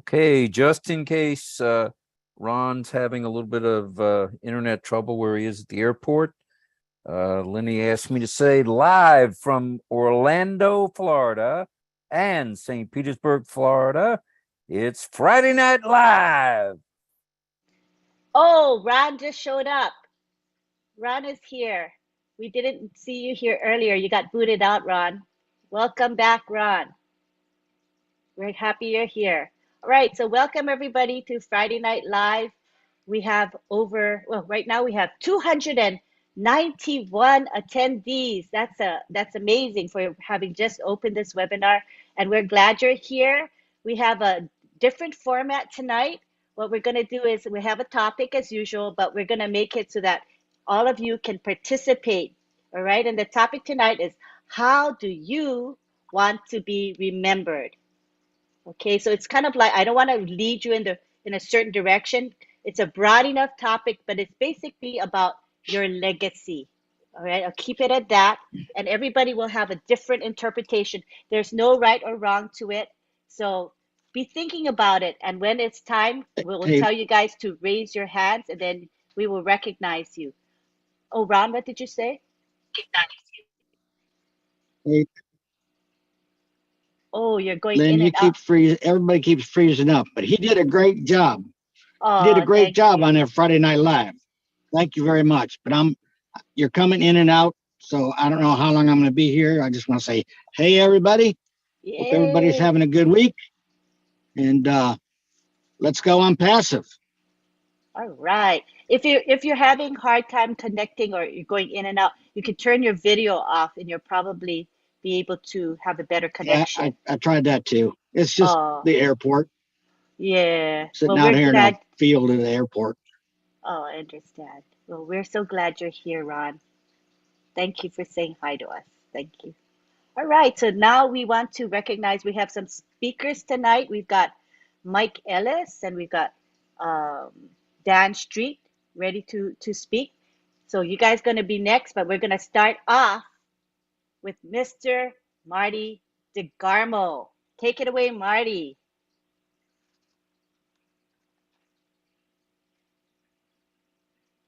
Okay, just in case Ron's having a little bit of internet trouble where he is at the airport, Lenny asked me to say live from Orlando, Florida, and St. Petersburg, Florida, it's Friday Night Live. Oh, Ron just showed up. Ron is here. We didn't see you here earlier. You got booted out, Ron. Welcome back, Ron. We're happy you're here. All right, so welcome everybody to Friday Night Live. We have right now we have 291 attendees. That's amazing for having just opened this webinar, and we're glad you're here. We have a different format tonight. What we're going to do is we have a topic as usual, but we're going to make it so that all of you can participate. All right, and the topic tonight is, how do you want to be remembered? Okay, so it's kind of like, I don't want to lead you in a certain direction. It's a broad enough topic, but it's basically about your legacy. All right, I'll keep it at that, and everybody will have a different interpretation. There's no right or wrong to it, so be thinking about it. And when it's time, we'll tell you guys to raise your hands, and then we will recognize you. Oh, Ron, what did you say? Hey, Oh, you're going Lynn, in you and keep out. freezing. Everybody keeps freezing up, but he did a great job. Oh, He did a great job you. on that Friday Night Live. Thank you very much. But you're coming in and out, so I don't know how long I'm going to be here. I just want to say, hey, everybody. Yay. Hope everybody's having a good week. And let's go on passive. All right. If you're having hard time connecting or you're going in and out, you can turn your video off and you'll probably be able to have a better connection. Yeah, I tried that too. It's just the airport. Yeah. Sitting out here in a field at the airport. Oh, I understand. Well, we're so glad you're here, Ron. Thank you for saying hi to us. Thank you. All right. So now we want to recognize we have some speakers tonight. We've got Mike Ellis and we've got Dan Street ready to speak. So you guys going to be next, but we're going to start off with Mr. Marty DeGarmo. Take it away, Marty.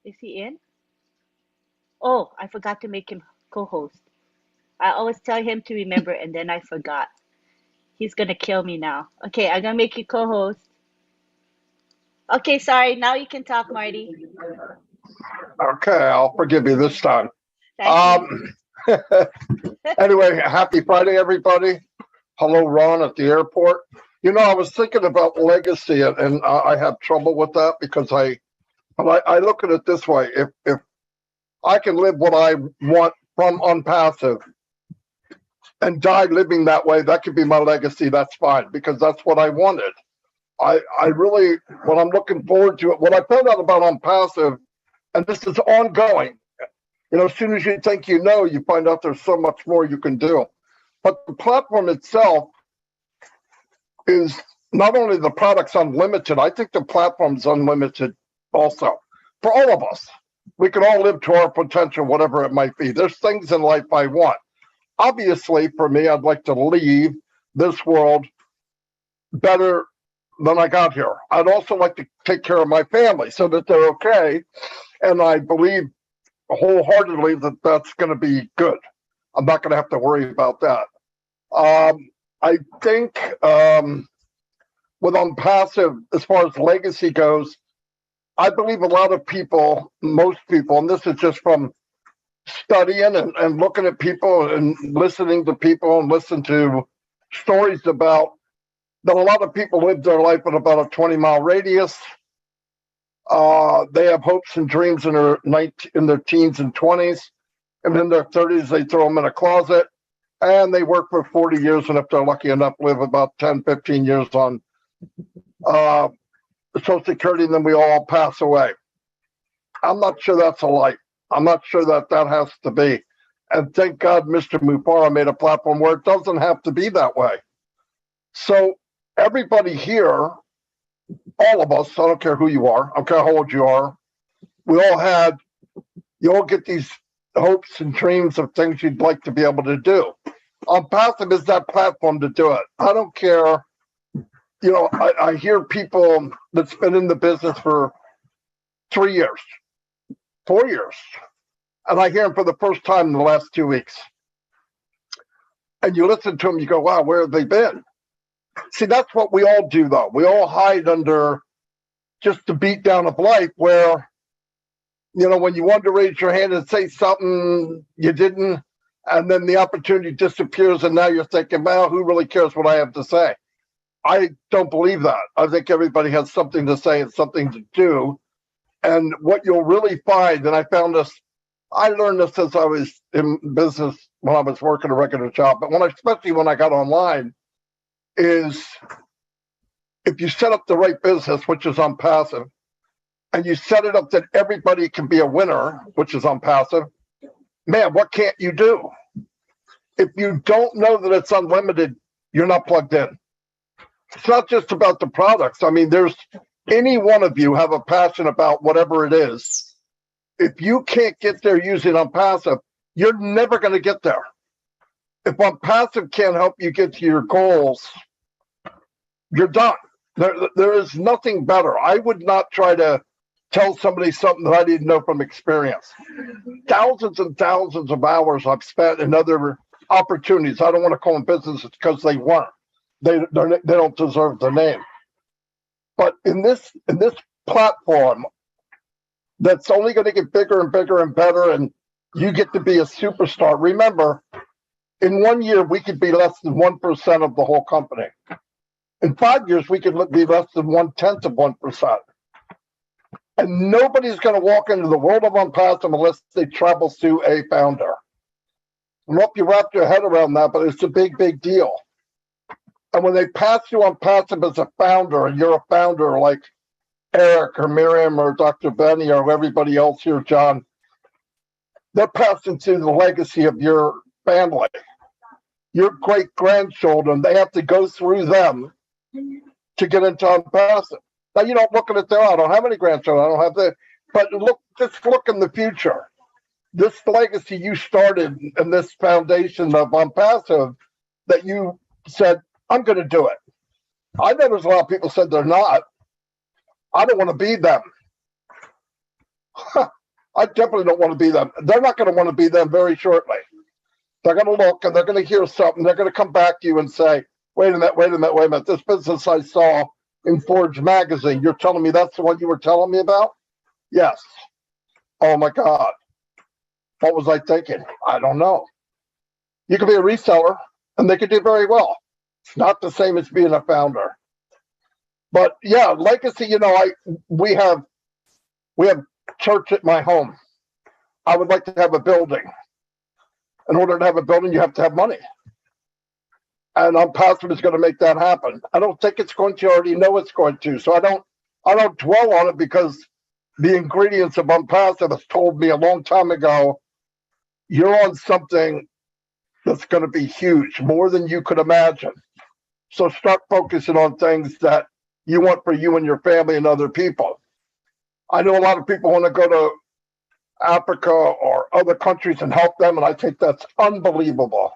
Is he in? Oh, I forgot to make him co-host. I always tell him to remember, and then I forgot. He's going to kill me now. Okay, I'm going to make you co-host. Okay, sorry. Now you can talk, Marty. Okay, I'll forgive you this time. Thank you. Anyway, happy Friday, everybody. Hello, Ron at the airport. You know, I was thinking about legacy, and I have trouble with that because I look at it this way. If I can live what I want from Unpassive and die living that way, that could be my legacy. That's fine, because that's what I wanted. I really, what I'm looking forward to, what I found out about Unpassive, and this is ongoing. You know, as soon as you think you know, you find out there's so much more you can do. But the platform itself is not only the product's unlimited, I think the platform's unlimited also. For all of us, we can all live to our potential, whatever it might be. There's things in life I want. Obviously, for me, I'd like to leave this world better than I got here. I'd also like to take care of my family so that they're okay. And I believe wholeheartedly that that's going to be good. I'm not going to have to worry about that. I think with Unpassive, as far as legacy goes, I believe a lot of people, most people, and this is just from studying and looking at people and listening to people and listen to stories about that a lot of people live their life in about a 20-mile radius. They have hopes and dreams in their teens and 20s, and in their 30s, they throw them in a closet, and they work for 40 years, and if they're lucky enough, live about 10, 15 years on Social Security, and then we all pass away. I'm not sure that's a life. I'm not sure that has to be. And thank God Mr. Mufara made a platform where it doesn't have to be that way. So everybody here, all of us, I don't care who you are, I don't care how old you are, you all get these hopes and dreams of things you'd like to be able to do. Unpassive is that platform to do it. I don't care you know, I hear people that's been in the business for 3 years, 4 years, and I hear them for the first time in the last 2 weeks. And you listen to them, you go, wow, where have they been? See, that's what we all do, though. We all hide under just the beat down of life where, you know, when you wanted to raise your hand and say something, you didn't, and then the opportunity disappears, and now you're thinking, well, who really cares what I have to say? I don't believe that. I think everybody has something to say and something to do. And what you'll really find, and I found this, I learned this as I was in business when I was working a regular job, but especially when I got online, is if you set up the right business, which is Unpassive, and you set it up that everybody can be a winner, which is Unpassive, man, what can't you do? If you don't know that it's unlimited, you're not plugged in. It's not just about the products. I mean, there's any one of you have a passion about whatever it is. If you can't get there using Unpassive, you're never going to get there. If Unpassive can't help you get to your goals, you're done. There is nothing better. I would not try to tell somebody something that I didn't know from experience. Thousands and thousands of hours I've spent in other opportunities. I don't want to call them businesses because they weren't. They don't deserve the name. But in this platform, that's only going to get bigger and bigger and better, and you get to be a superstar. Remember, in 1 year, we could be less than 1% of the whole company. In 5 years, we could be less than 1/10 of 1%. And nobody's going to walk into the world of Unpassive unless they travel through a founder. I hope you wrap your head around that, but it's a big, big deal. And when they pass you Unpassive as a founder, and you're a founder like Eric or Miriam or Dr. Benny or everybody else here, John, they're passing through the legacy of your family, your great-grandchildren. They have to go through them to get into Unpassive. Now, you don't look at it there. I don't have any grandchildren. I don't have that. But just look in the future. This legacy you started in this foundation of Unpassive that you said, I'm going to do it. I know there's a lot of people said they're not. I don't want to be them. I definitely don't want to be them. They're not going to want to be them very shortly. They're going to look and they're going to hear something. They're going to come back to you and say, wait a minute. This business I saw in Forge magazine, you're telling me that's the one you were telling me about? Yes. Oh my God. What was I thinking? I don't know. You could be a reseller and they could do very well. It's not the same as being a founder. But yeah, legacy, you know, we have church at my home. I would like to have a building. In order to have a building, you have to have money. And Unpassive is going to make that happen. I don't think it's going to. I already know it's going to. So I don't dwell on it because the ingredients of Unpassive has told me a long time ago, you're on something that's going to be huge, more than you could imagine. So start focusing on things that you want for you and your family and other people. I know a lot of people want to go to Africa or other countries and help them, and I think that's unbelievable.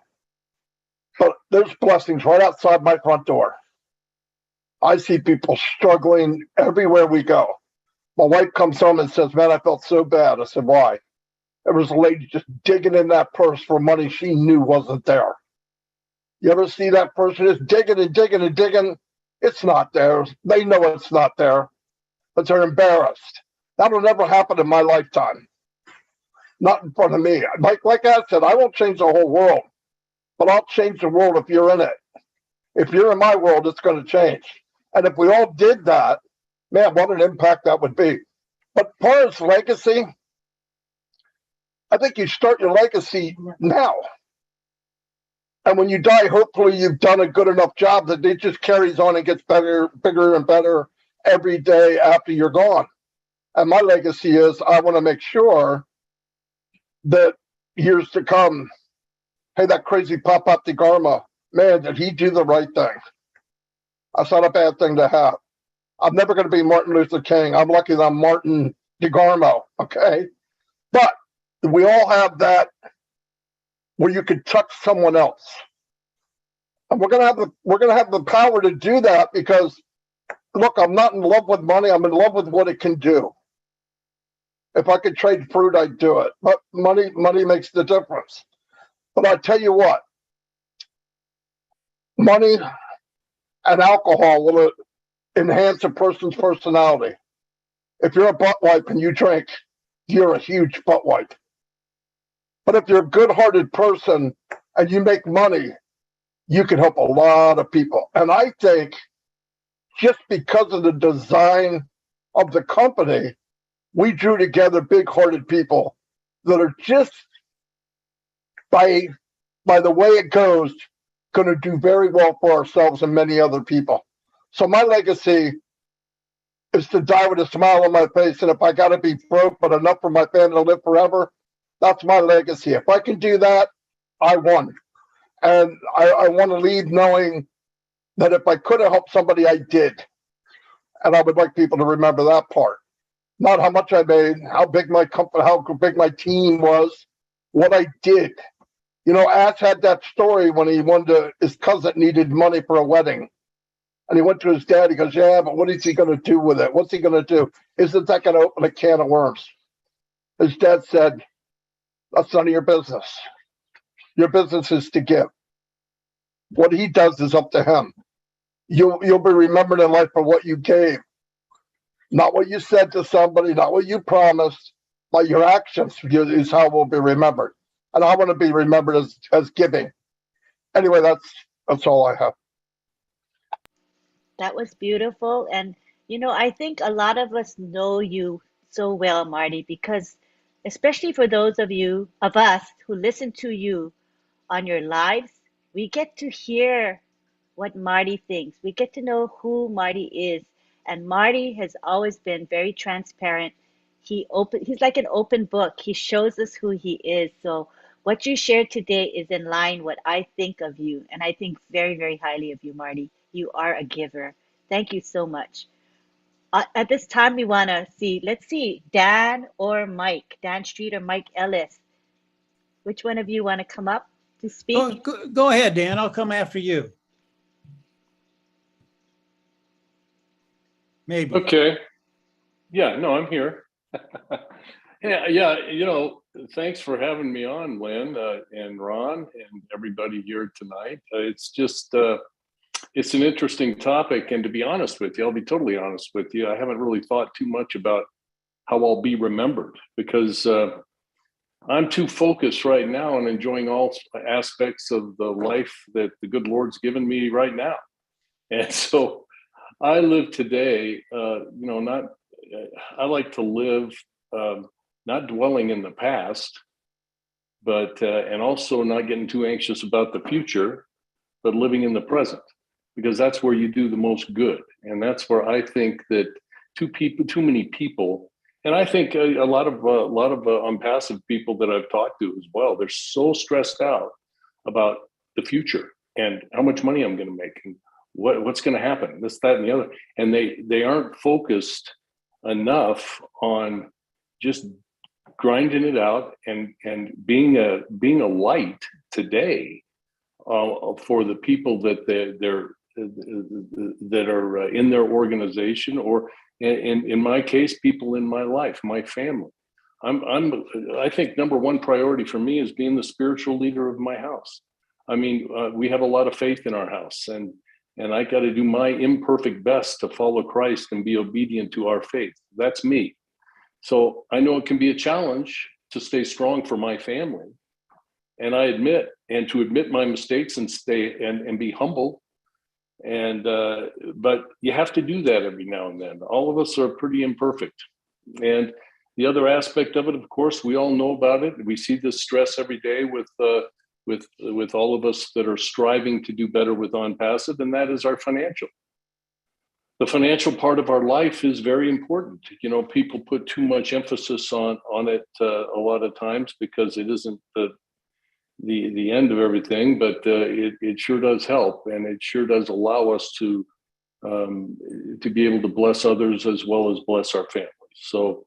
But there's blessings right outside my front door. I see people struggling everywhere we go. My wife comes home and says, man, I felt so bad. I said, why? There was a lady just digging in that purse for money she knew wasn't there. You ever see that person just digging and digging and digging? It's not there. They know it's not there, but they're embarrassed. That'll never happen in my lifetime. Not in front of me. Like I said, I won't change the whole world, but I'll change the world if you're in it. If you're in my world, it's going to change. And if we all did that, man, what an impact that would be. But as far as legacy, I think you start your legacy now. And when you die, hopefully you've done a good enough job that it just carries on and gets better, bigger and better every day after you're gone. And my legacy is I want to make sure that years to come, hey, that crazy Pop-Up DeGarma, man, did he do the right thing? That's not a bad thing to have. I'm never going to be Martin Luther King. I'm lucky that I'm Martin DeGarmo, okay? But we all have that where you could touch someone else. And we're gonna have the power to do that because, look, I'm not in love with money. I'm in love with what it can do. If I could trade fruit, I'd do it. But money makes the difference. But I tell you what, money and alcohol will enhance a person's personality. If you're a butt wipe and you drink, you're a huge butt wipe. But if you're a good-hearted person and you make money, you can help a lot of people. And I think just because of the design of the company, we drew together big-hearted people that are just by the way it goes, going to do very well for ourselves and many other people. So my legacy is to die with a smile on my face. And if I got to be broke, but enough for my family to live forever, that's my legacy. If I can do that, I won. And I want to leave knowing that if I could have helped somebody, I did. And I would like people to remember that part. Not how much I made, how big my company, how big my team was, what I did. You know, Ash had that story when his cousin needed money for a wedding. And he went to his dad, he goes, yeah, but what is he going to do with it? What's he going to do? Isn't that going to open a can of worms? His dad said, that's none of your business. Your business is to give. What he does is up to him. You'll be remembered in life for what you gave. Not what you said to somebody, not what you promised, but your actions is how we'll be remembered. And I want to be remembered as giving. Anyway, that's all I have. That was beautiful. And, you know, I think a lot of us know you so well, Marty, because especially for those of us who listen to you on your lives, we get to hear what Marty thinks. We get to know who Marty is. And Marty has always been very transparent. He's like an open book. He shows us who he is. So what you shared today is in line what I think of you. And I think very, very highly of you, Marty. You are a giver. Thank you so much. At this time, we want to let's see, Dan or Mike, Dan Street or Mike Ellis. Which one of you want to come up to speak? Go ahead, Dan. I'll come after you. Maybe. Okay. Yeah, no, I'm here. Yeah, you know, thanks for having me on, Lynn and Ron and everybody here tonight. It's just, it's an interesting topic. And to be honest with you, I'll be totally honest with you, I haven't really thought too much about how I'll be remembered because I'm too focused right now on enjoying all aspects of the life that the good Lord's given me right now. And so I live today, you know, I like to live not dwelling in the past, but and also not getting too anxious about the future, but living in the present, because that's where you do the most good. And that's where I think that too many people, and I think a lot of unpassive people that I've talked to as well, they're so stressed out about the future and how much money I'm going to make and what's going to happen, this, that, and the other. And they aren't focused enough on just grinding it out and being a light today for the people that that are in their organization, or in my case, people in my life, my family. I think number one priority for me is being the spiritual leader of my house. I mean, we have a lot of faith in our house, and I got to do my imperfect best to follow Christ and be obedient to our faith. That's me. So I know it can be a challenge to stay strong for my family. And I admit my mistakes and stay and be humble. And but you have to do that every now and then. All of us are pretty imperfect. And the other aspect of it, of course, we all know about it. We see this stress every day with all of us that are striving to do better with OnPassive, and that is our financial. The financial part of our life is very important. You know, people put too much emphasis on it a lot of times because it isn't the end of everything, but it sure does help, and it sure does allow us to be able to bless others as well as bless our families. So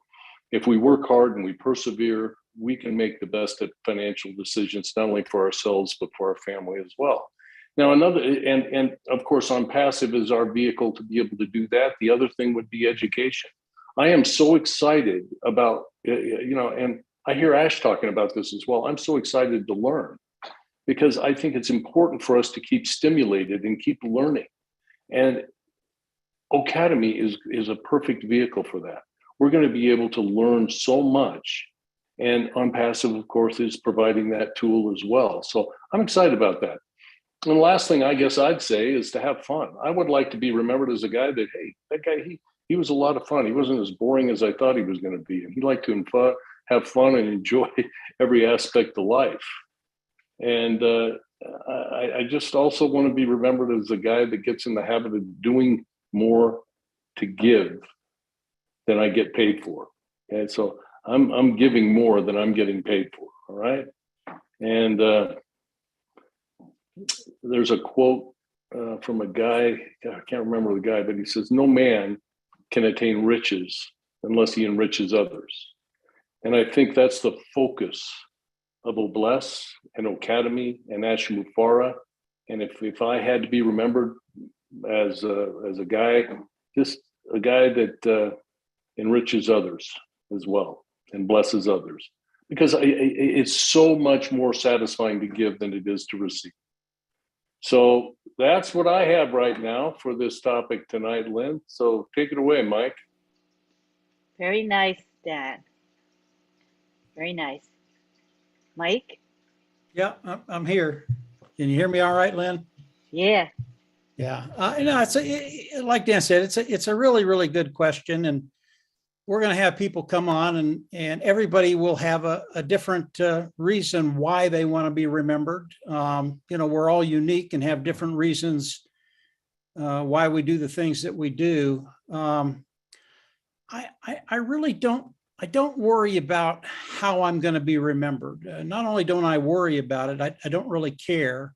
if we work hard and we persevere, we can make the best financial decisions, not only for ourselves, but for our family as well. Now, and of course, ONPASSIVE is our vehicle to be able to do that. The other thing would be education. I am so excited about, and I hear Ash talking about this as well. I'm so excited to learn because I think it's important for us to keep stimulated and keep learning. And Academy is a perfect vehicle for that. We're going to be able to learn so much. And ONPASSIVE, of course, is providing that tool as well. So I'm excited about that. And the last thing I guess I'd say is to have fun. I would like to be remembered as a guy that, hey, that guy, he was a lot of fun. He wasn't as boring as I thought he was going to be. And he liked to have fun and enjoy every aspect of life. And I just also want to be remembered as a guy that gets in the habit of doing more to give than I get paid for. And so I'm giving more than I'm getting paid for. All right. And there's a quote from a guy, I can't remember the guy, but he says, no man can attain riches unless he enriches others. And I think that's the focus of Obless and Academy and Ashimufara. And if I had to be remembered as a guy, just a guy that enriches others as well and blesses others, because it's so much more satisfying to give than it is to receive. So that's what I have right now for this topic tonight, Lynn. So take it away, Mike. Very nice, Dan. Very nice. Mike? Yeah, I'm here. Can you hear me all right, Lynn? Yeah. Yeah. Like Dan said, it's a really, really good question. And we're going to have people come on and everybody will have a different reason why they want to be remembered. We're all unique and have different reasons why we do the things that we do. I really don't worry about how I'm going to be remembered. Not only don't I worry about it, I don't really care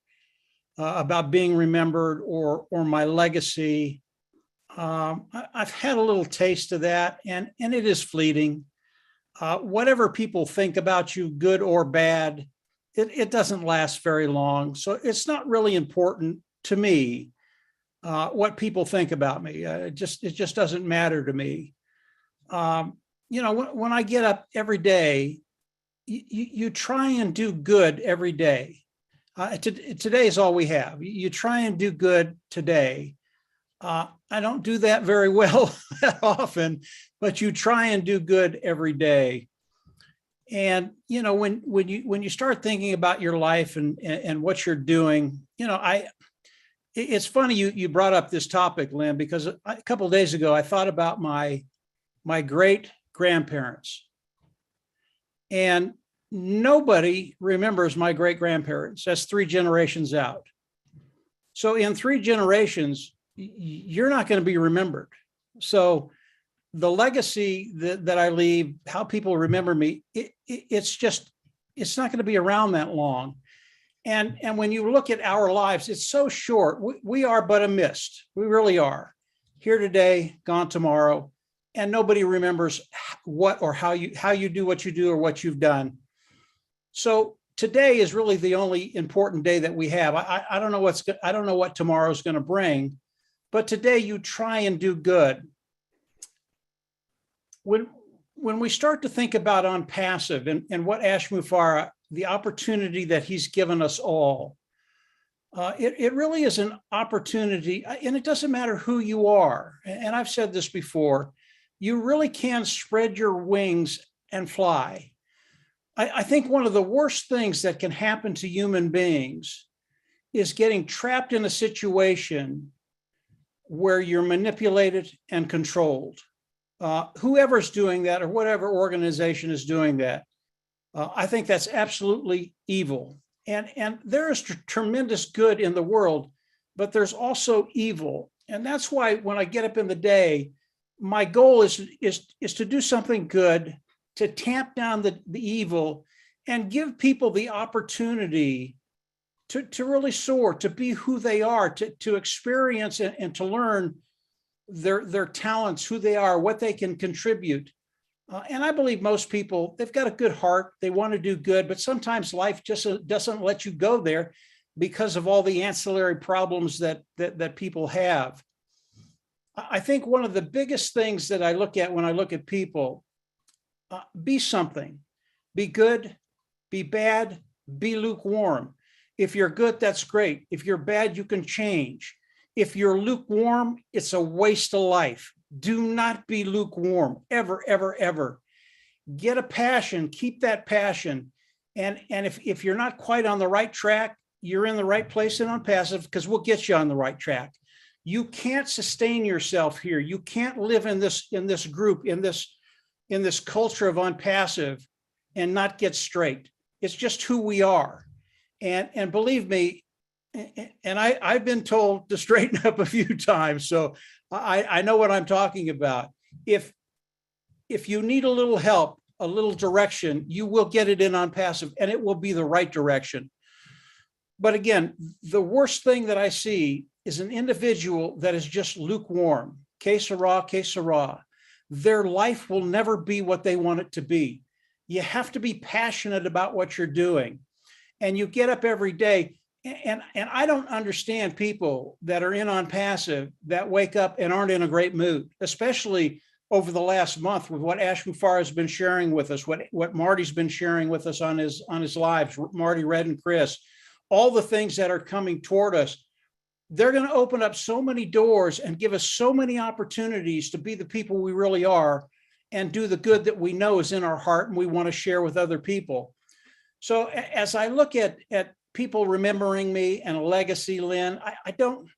about being remembered or my legacy. I've had a little taste of that, and it is fleeting. Whatever people think about you, good or bad, it doesn't last very long. So it's not really important to me what people think about me. It just doesn't matter to me. When I get up every day, you try and do good every day. Today is all we have. You try and do good today. I don't do that very well that often, but you try and do good every day. And when you start thinking about your life and what you're doing, it's funny you brought up this topic, Lynn, because a couple of days ago I thought about my great grandparents, and nobody remembers my great grandparents. That's 3 generations out. So in 3 generations, you're not going to be remembered. So the legacy that I leave, how people remember me, it's not going to be around that long. And when you look at our lives, it's so short. We are but a mist. We really are. Here today, gone tomorrow, and nobody remembers what or how you do what you do or what you've done. So today is really the only important day that we have. I don't know what tomorrow's going to bring, but today you try and do good. When we start to think about ONPASSIVE and what Ashimufara, the opportunity that he's given us all, it really is an opportunity, and it doesn't matter who you are. And I've said this before, you really can spread your wings and fly. I think one of the worst things that can happen to human beings is getting trapped in a situation where you're manipulated and controlled. Whoever's doing that or whatever organization is doing that, I think that's absolutely evil. And there is tremendous good in the world, but there's also evil. And that's why when I get up in the day, my goal is to do something good, to tamp down the evil and give people the opportunity to really soar, to be who they are, to experience and to learn their talents, who they are, what they can contribute. And I believe most people, they've got a good heart. They want to do good, but sometimes life just doesn't let you go there because of all the ancillary problems that people have. I think one of the biggest things that I look at when I look at people, be something, be good, be bad, be lukewarm. If you're good, that's great. If you're bad, you can change. If you're lukewarm, it's a waste of life. Do not be lukewarm, ever, ever, ever. Get a passion, keep that passion. And if you're not quite on the right track, you're in the right place in ONPASSIVE, because we'll get you on the right track. You can't sustain yourself here. You can't live in this group, in this culture of ONPASSIVE and not get straight. It's just who we are. And believe me, and I've been told to straighten up a few times, so I know what I'm talking about. If you need a little help, a little direction, you will get it in ONPASSIVE, and it will be the right direction. But again, the worst thing that I see is an individual that is just lukewarm. Que sera, que sera. Their life will never be what they want it to be. You have to be passionate about what you're doing. And you get up every day. And I don't understand people that are in ONPASSIVE that wake up and aren't in a great mood, especially over the last month with what Ash Mufareh has been sharing with us, what Marty's been sharing with us on his lives, Marty, Red, and Chris, all the things that are coming toward us. They're going to open up so many doors and give us so many opportunities to be the people we really are and do the good that we know is in our heart and we want to share with other people. So as I look at people remembering me and a legacy, Lynn, I don't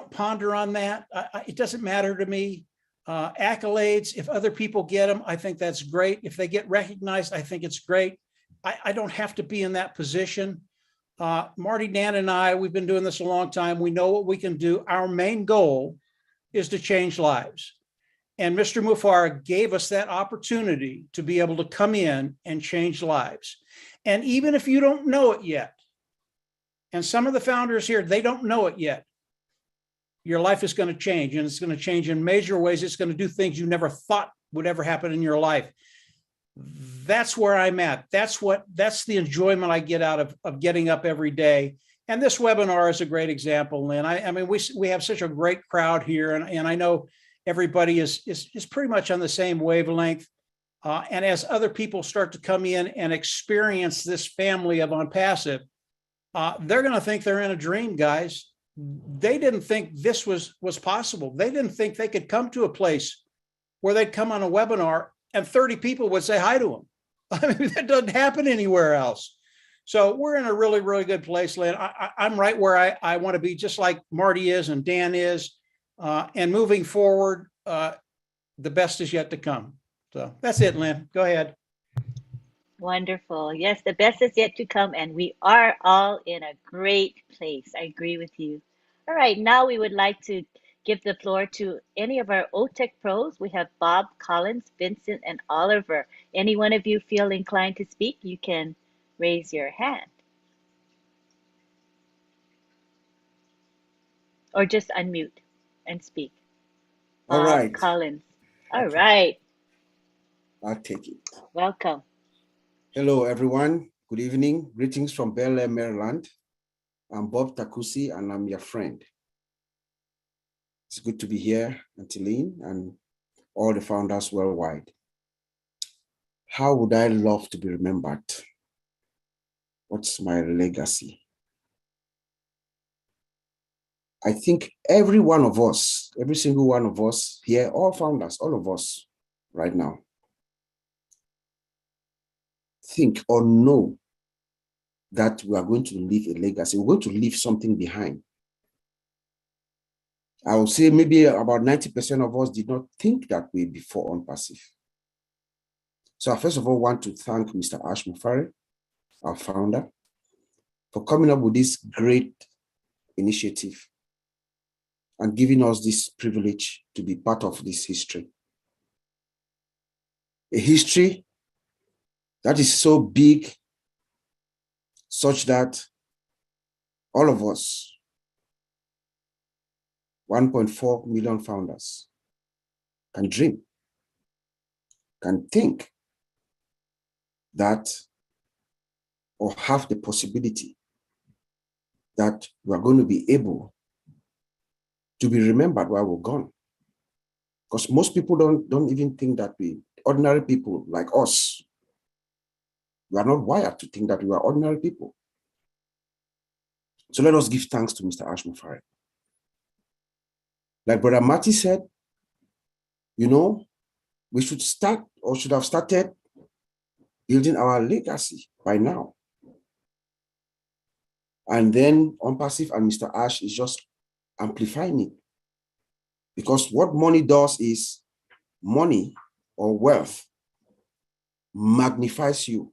ponder on that. It doesn't matter to me. Accolades, if other people get them, I think that's great. If they get recognized, I think it's great. I don't have to be in that position. Marty, Dan, and I, we've been doing this a long time. We know what we can do. Our main goal is to change lives. And Mr. Mufareh gave us that opportunity to be able to come in and change lives. And even if you don't know it yet, and some of the founders here, they don't know it yet, your life is going to change, and it's going to change in major ways. It's going to do things you never thought would ever happen in your life. That's where I'm at. That's the enjoyment I get out of getting up every day. And this webinar is a great example, Lynn. I mean, we have such a great crowd here, and I know everybody is pretty much on the same wavelength. And as other people start to come in and experience this family of ONPASSIVE, they're going to think they're in a dream, guys. They didn't think this was possible. They didn't think they could come to a place where they'd come on a webinar and 30 people would say hi to them. I mean, that doesn't happen anywhere else. So we're in a really, really good place, Lynn. I'm right where I want to be, just like Marty is and Dan is. And moving forward, the best is yet to come. So that's it, Lynn. Go ahead. Wonderful. Yes, the best is yet to come, and we are all in a great place. I agree with you. All right, now we would like to give the floor to any of our Otech pros. We have Bob, Collins, Vincent, and Oliver. Any one of you feel inclined to speak, you can raise your hand. Or just unmute and speak. All Bob, right. Collins. All Okay. right. I'll take it. Welcome. Hello, everyone. Good evening. Greetings from Bel Air, Maryland. I'm Bob Takusi, and I'm your friend. It's good to be here, Auntie Lynn, and all the founders worldwide. How would I love to be remembered? What's my legacy? I think every one of us, every single one of us here, all founders, all of us right now, think or know that we are going to leave a legacy. We're going to leave something behind. I would say maybe about 90% of us did not think that way before ONPASSIVE. So I first of all want to thank Mr. Ash Mufareh, our founder, for coming up with this great initiative and giving us this privilege to be part of this history. A history that is so big, such that all of us, 1.4 million founders, can dream, can think that, or have the possibility that we are going to be able to be remembered while we're gone. Because most people don't even think that ordinary people like us, we are not wired to think that we are ordinary people. So let us give thanks to Mr. Ash Mufareh. Like Brother Marty said, you know, we should start or should have started building our legacy by now. And then ONPASSIVE and Mr. Ash is just amplifying it. Because what money does is money or wealth magnifies you.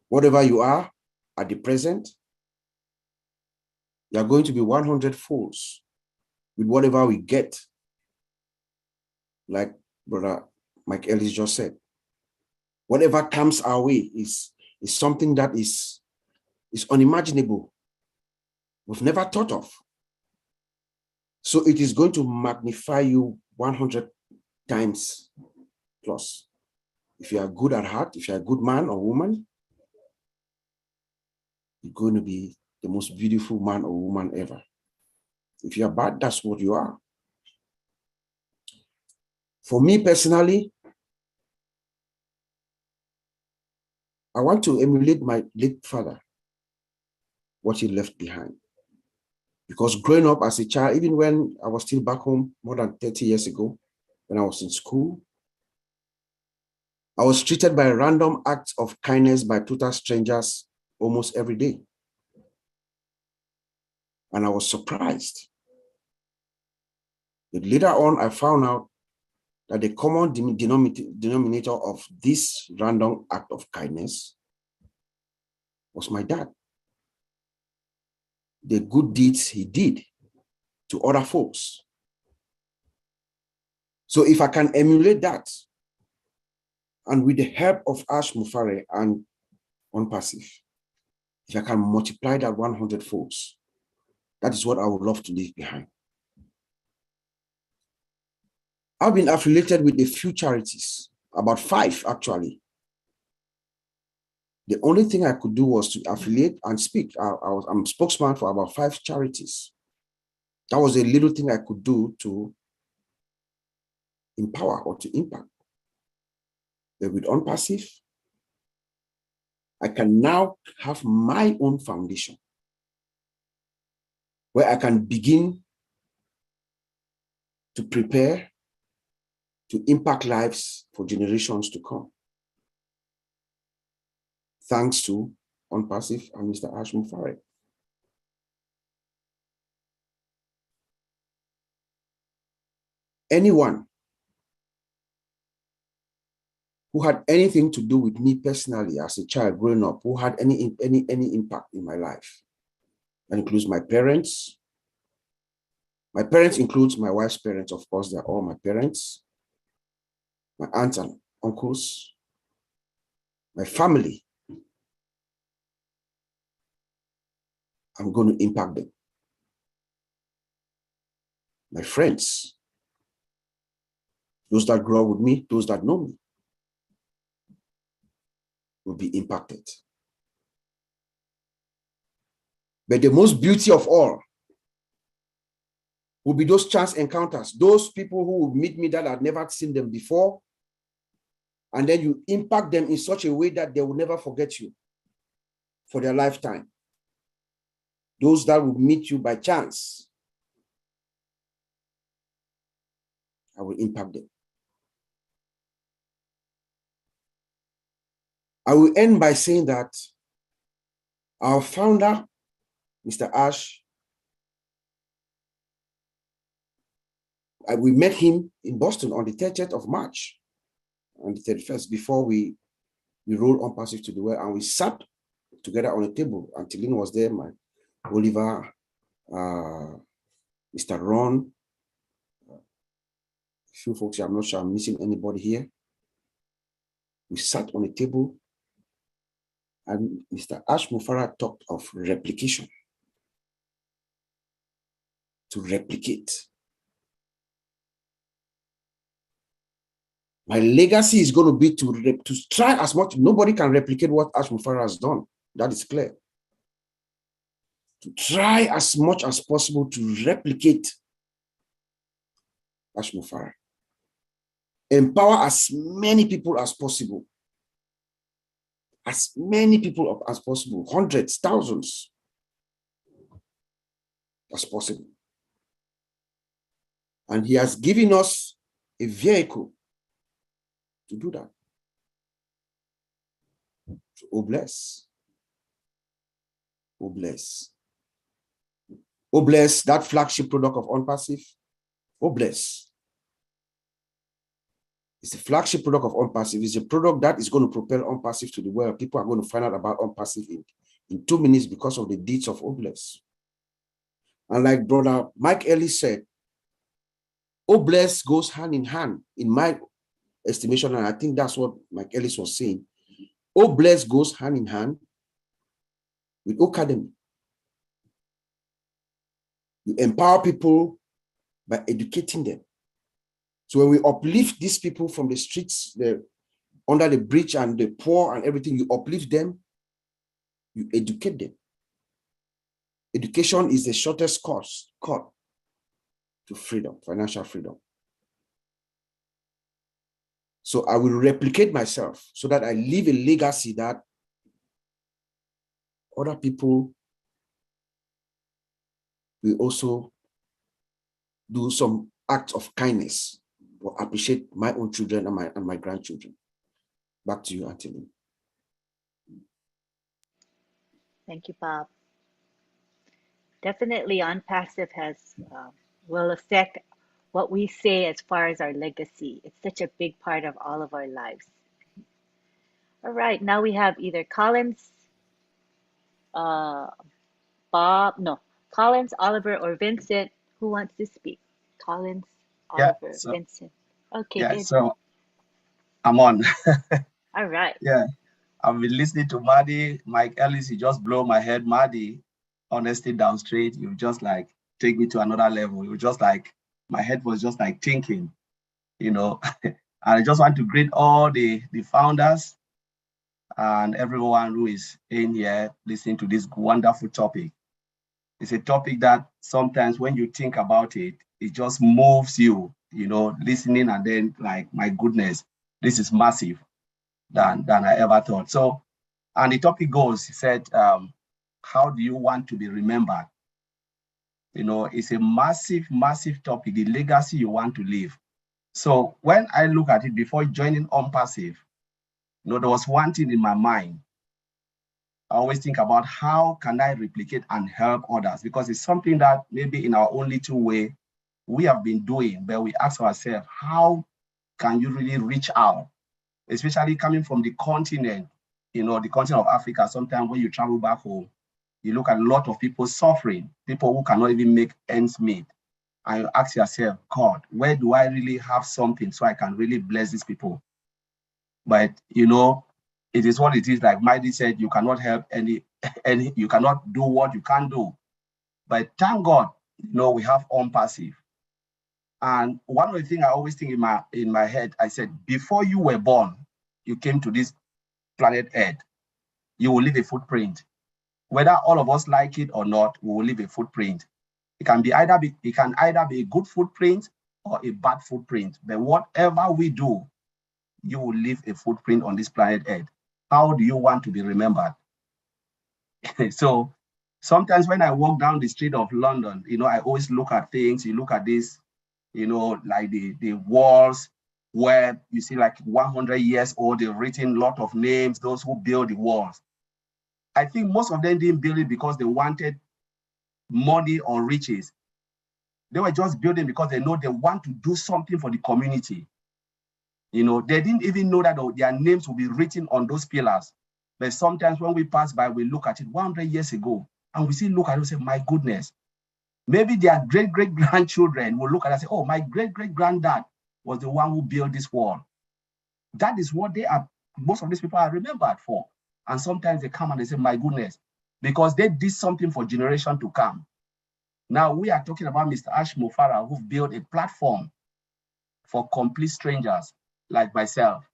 Whatever you are at the present, you are going to be 100 folds with whatever we get. Like Brother Mike Ellis just said, whatever comes our way is something that is unimaginable. We've never thought of. So it is going to magnify you 100 times plus. If you are good at heart, if you're a good man or woman, you're going to be the most beautiful man or woman ever. If you're bad, that's what you are. For me personally, I want to emulate my late father, what he left behind. Because growing up as a child, even when I was still back home more than 30 years ago, when I was in school, I was treated by random acts of kindness by total strangers almost every day. And I was surprised. But later on, I found out that the common denominator of this random act of kindness was my dad. The good deeds he did to other folks. So if I can emulate that, and with the help of Ash Mufareh and ONPASSIVE, if I can multiply that 100 folds, that is what I would love to leave behind. I've been affiliated with a few charities, about 5 actually. The only thing I could do was to affiliate and speak. I'm spokesman for about 5 charities. That was a little thing I could do to empower or to impact. But with ONPASSIVE, I can now have my own foundation where I can begin to prepare to impact lives for generations to come. Thanks to ONPASSIVE and Mr. Ash Mufareh. Anyone who had anything to do with me personally as a child growing up, who had any impact in my life, that includes my parents. My parents includes my wife's parents, of course, they're all my parents, my aunts and uncles, my family. I'm going to impact them. My friends, those that grow up with me, those that know me, will be impacted. But the most beauty of all will be those chance encounters, those people who will meet me that I've never seen them before, and then you impact them in such a way that they will never forget you for their lifetime. Those that will meet you by chance, I will impact them. I will end by saying that our founder, Mr. Ash, we met him in Boston on the 30th of March, on the 31st, before we rolled ONPASSIVE to the world, and we sat together on a table. Until Lynn was there, my Oliver, Mr. Ron, a few folks, I'm not sure I'm missing anybody here. We sat on a table, and Mr. Ash Mufareh talked of replication. To replicate. My legacy is going to be to try as much. Nobody can replicate what Ash Mufareh has done. That is clear. to try as much as possible to replicate Ash Mufara. Empower as many people as possible. As many people as possible, hundreds, thousands as possible. And he has given us a vehicle to do that. So, oh bless. Oh bless. Oh bless, that flagship product of ONPASSIVE. Oh bless. It's the flagship product of ONPASSIVE. It's a product that is going to propel ONPASSIVE to the world. People are going to find out about ONPASSIVE in 2 minutes because of the deeds of Obless. And like Brother Mike Ellis said, Obless goes hand in hand, in my estimation, and I think that's what Mike Ellis was saying. Obless goes hand in hand with Academy. You empower people by educating them. So when we uplift these people from the streets, under the bridge and the poor and everything, you uplift them, you educate them. Education is the shortest cut to freedom, financial freedom. So I will replicate myself so that I leave a legacy that other people will also do some acts of kindness or appreciate my own children and my grandchildren. Back to you, Auntie Lynn. Thank you, Bob. Definitely ONPASSIVE will affect what we say as far as our legacy. It's such a big part of all of our lives. All right, now we have either Collins, Collins, Oliver, or Vincent. Who wants to speak? Collins, Oliver, Vincent. Okay, yeah, good. so I'm on. All right. Yeah, I've been listening to Maddie, Mike Ellis. You just blow my head, Maddie. Honesty down straight. You just like take me to another level. You just like my head was just like thinking, you know. And I just want to greet all the founders and everyone who is in here listening to this wonderful topic. It's a topic that sometimes when you think about it, it just moves you, you know, listening and then like, my goodness, this is massive than I ever thought. So, and the topic goes, he said, how do you want to be remembered? You know, it's a massive, massive topic, the legacy you want to leave. So when I look at it before joining ONPASSIVE, you know, there was one thing in my mind. I always think about how can I replicate and help others, because it's something that maybe in our own little way we have been doing, but we ask ourselves, how can you really reach out, especially coming from the continent, you know, the continent of Africa. Sometimes when you travel back home, you look at a lot of people suffering, people who cannot even make ends meet. And you ask yourself, God, where do I really have something so I can really bless these people? But, you know, it is what it is. Like Mighty said, you cannot help any, you cannot do what you can't do. But thank God, you know, we have ONPASSIVE. And one of the things I always think in my head, I said, before you were born, you came to this planet Earth, you will leave a footprint. Whether all of us like it or not, we will leave a footprint. It can either be a good footprint or a bad footprint. But whatever we do, you will leave a footprint on this planet Earth. How do you want to be remembered? So sometimes when I walk down the street of London, you know, I always look at things. You look at this, you know, like the walls where you see like 100 years old, they've written a lot of names, those who build the walls. I think most of them didn't build it because they wanted money or riches. They were just building because they know they want to do something for the community. You know, they didn't even know that their names will be written on those pillars. But sometimes when we pass by, we look at it 100 years ago, and we still look at it and say, my goodness, maybe their great-great-grandchildren will look at it and say, oh, my great-great-granddad was the one who built this wall. That is what most of these people are remembered for. And sometimes they come and they say, my goodness, because they did something for generations to come. Now we are talking about Mr. Ash Mufara, who built a platform for complete strangers like myself.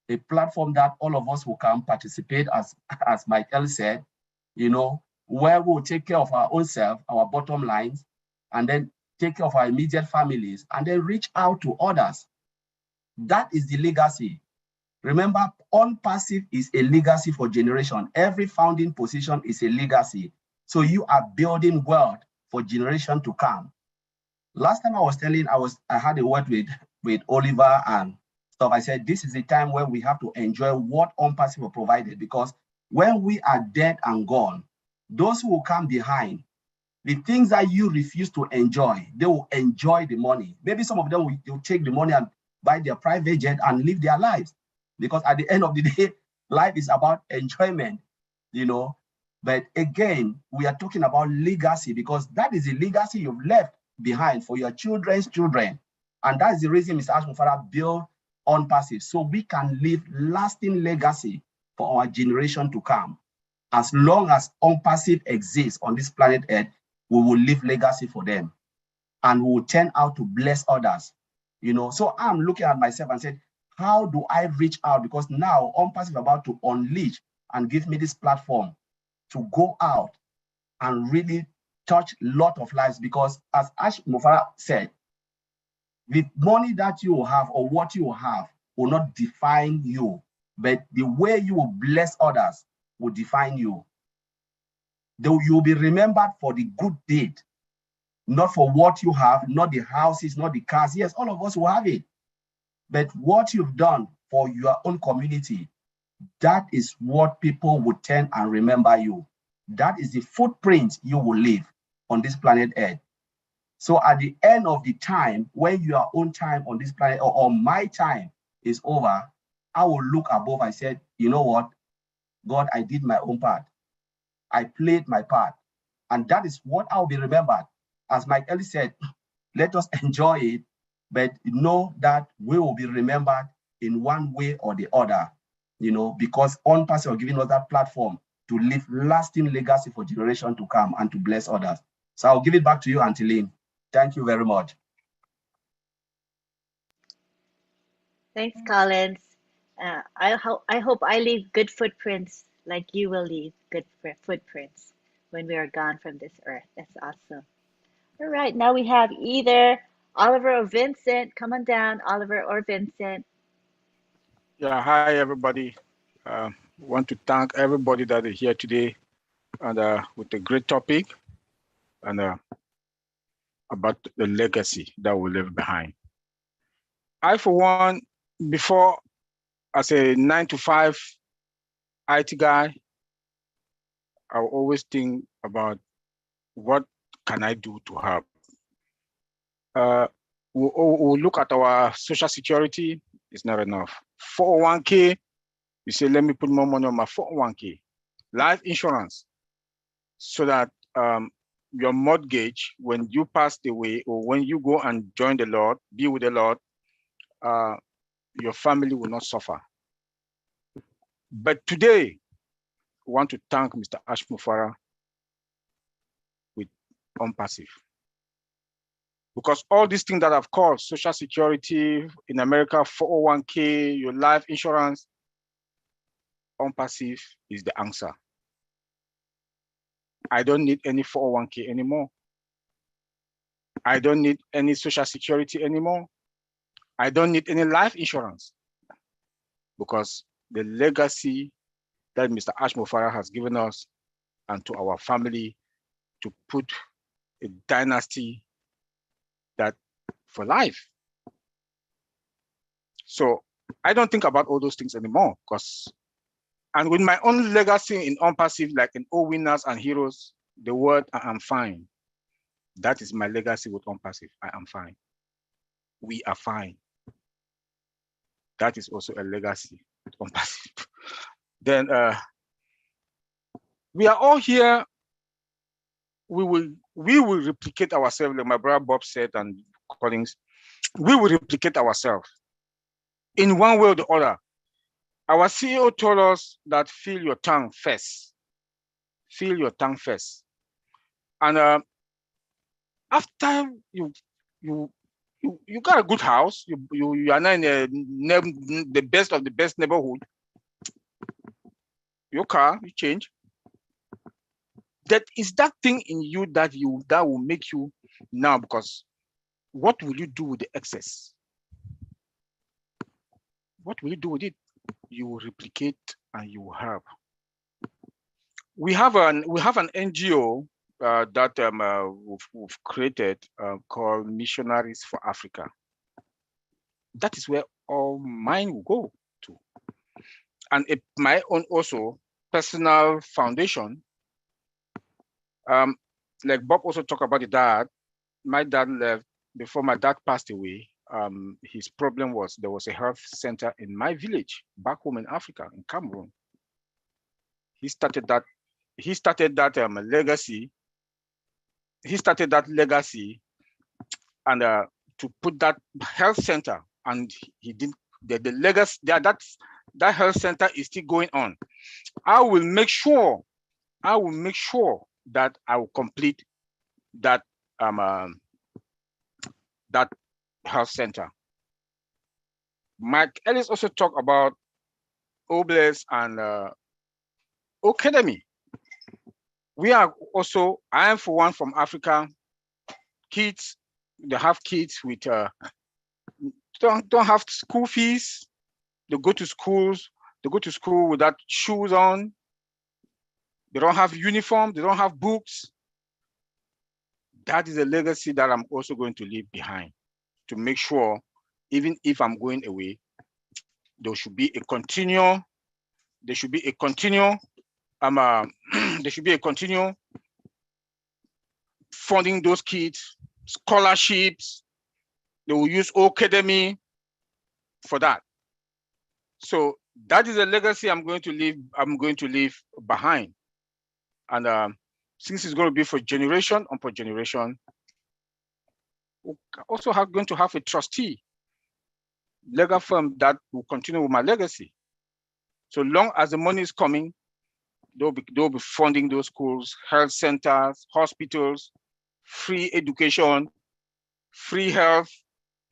A platform that all of us who can participate, as Michael said, you know, where we'll take care of our own self, our bottom lines, and then take care of our immediate families, and then reach out to others. That is the legacy. Remember, ONPASSIVE is a legacy for generation. Every founding position is a legacy. So you are building wealth for generation to come. Last time I was telling, I had a word with Oliver and stuff. I said, this is the time when we have to enjoy what ONPASSIVE provided, because when we are dead and gone, those who will come behind, the things that you refuse to enjoy, they will enjoy the money. Maybe some of them will take the money and buy their private jet and live their lives. Because at the end of the day, life is about enjoyment, you know. But again, we are talking about legacy, because that is the legacy you've left behind for your children's children. And that's the reason Mr. Ashmufara built ONPASSIVE, so we can leave lasting legacy for our generation to come. As long as ONPASSIVE exists on this planet Earth, we will leave legacy for them. And we will turn out to bless others, you know. So I'm looking at myself and said, how do I reach out? Because now ONPASSIVE is about to unleash and give me this platform to go out and really touch a lot of lives. Because as Ash Mufara said, the money that you have or what you have will not define you, but the way you will bless others will define you. Though you will be remembered for the good deed, not for what you have, not the houses, not the cars. Yes, all of us will have it. But what you've done for your own community, that is what people will turn and remember you. That is the footprint you will leave on this planet Earth. So at the end of the time, when your own time on this planet or my time is over, I will look above and say, you know what, God, I did my own part. I played my part. And that is what I'll be remembered. As Mike Ellis said, let us enjoy it, but know that we will be remembered in one way or the other, you know, because ONPASSIVE are giving us that platform to leave lasting legacy for generation to come and to bless others. So I'll give it back to you, Auntie Lynn. Thank you very much. Thanks, Collins. I hope I leave good footprints like you will leave good footprints when we are gone from this earth. That's awesome. All right, now we have either Oliver or Vincent. Come on down, Oliver or Vincent. Yeah, hi everybody. Want to thank everybody that is here today and with a great topic and about the legacy that we leave behind. I, for one, before as a 9-to-5 IT guy, I will always think about what can I do to help. We'll look at our social security, it's not enough. 401k, you say, let me put more money on my 401k. Life insurance, so that your mortgage, when you pass away or when you go and join the Lord, be with the Lord, your family will not suffer. But today, I want to thank Mr. Ashmufara with ONPASSIVE. Because all these things that I've called, social security in America, 401k, your life insurance, ONPASSIVE is the answer. I don't need any 401k anymore. I don't need any social security anymore. I don't need any life insurance, because the legacy that Mr. Ashmufara has given us and to our family to put a dynasty that for life. So I don't think about all those things anymore, because, and with my own legacy in ONPASSIVE, like in all winners and heroes, the word I am fine. That is my legacy with ONPASSIVE. I am fine. We are fine. That is also a legacy with ONPASSIVE. Then we are all here. We will replicate ourselves, like my brother Bob said, and Collins. We will replicate ourselves in one way or the other. Our CEO told us that feel your tongue first. Feel your tongue first. And after you got a good house, you are not in the best of the best neighborhood. Your car, you change. that is that thing in you that will make you now, because what will you do with the excess? What will you do with it? You will replicate and you will have. We have an NGO that we've created called Missionaries for Africa. That is where all mine will go to. And my own also personal foundation. Like Bob also talked about the dad. My dad left before my dad passed away. His problem was there was a health center in my village back home in Africa, in Cameroon. He started that legacy. He started that legacy and to put that health center, and he didn't. The legacy that health center is still going on. I will make sure that I will complete that that health center. Mike Ellis also talked about Obles and Academy. We are also, I am for one from Africa. Kids, they have kids with don't have school fees. They go to schools. They go to school without shoes on. They don't have uniform. They don't have books. That is a legacy that I'm also going to leave behind, to make sure, even if I'm going away, there should be a continual. There should be a continual. There should be a continual funding those kids, scholarships. They will use Academy for that. So that is a legacy I'm going to leave behind. And since it's going to be for generation upon generation, we're also going to have a trustee, legal firm that will continue with my legacy. So long as the money is coming, they'll be funding those schools, health centers, hospitals, free education, free health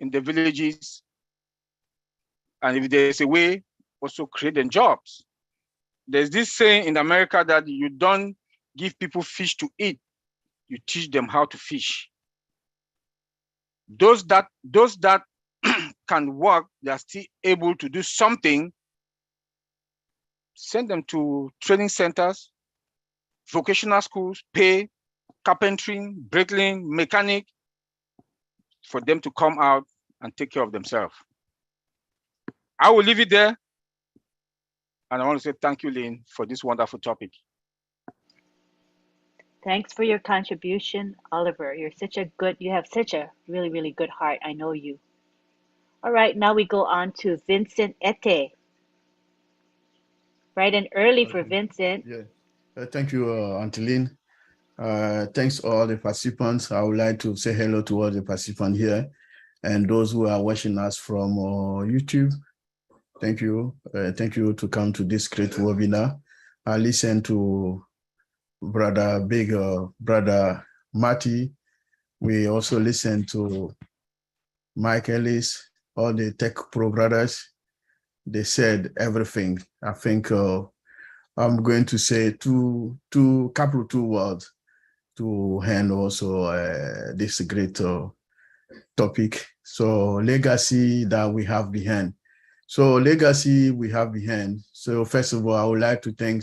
in the villages. And if there's a way, also creating jobs. There's this saying in America that you don't give people fish to eat, you teach them how to fish. Those that can work, they are still able to do something, send them to training centers, vocational schools, pay, carpentry, bricklaying, mechanic, for them to come out and take care of themselves. I will leave it there. And I want to say thank you, Lynn, for this wonderful topic. Thanks for your contribution, Oliver. You have such a really, really good heart. I know you. All right, now we go on to Vincent Ete. Bright and early for Vincent. Yeah. Thank you, Auntie Lynn. Thanks all the participants. I would like to say hello to all the participants here and those who are watching us from YouTube. Thank you. Thank you to come to this great webinar. I listened to Brother Marty. We also listened to Mike Ellis, all the Tech Pro brothers. They said everything. I think I'm going to say two words to hand also this great topic. So legacy that we have behind. So legacy we have behind. So first of all, I would like to thank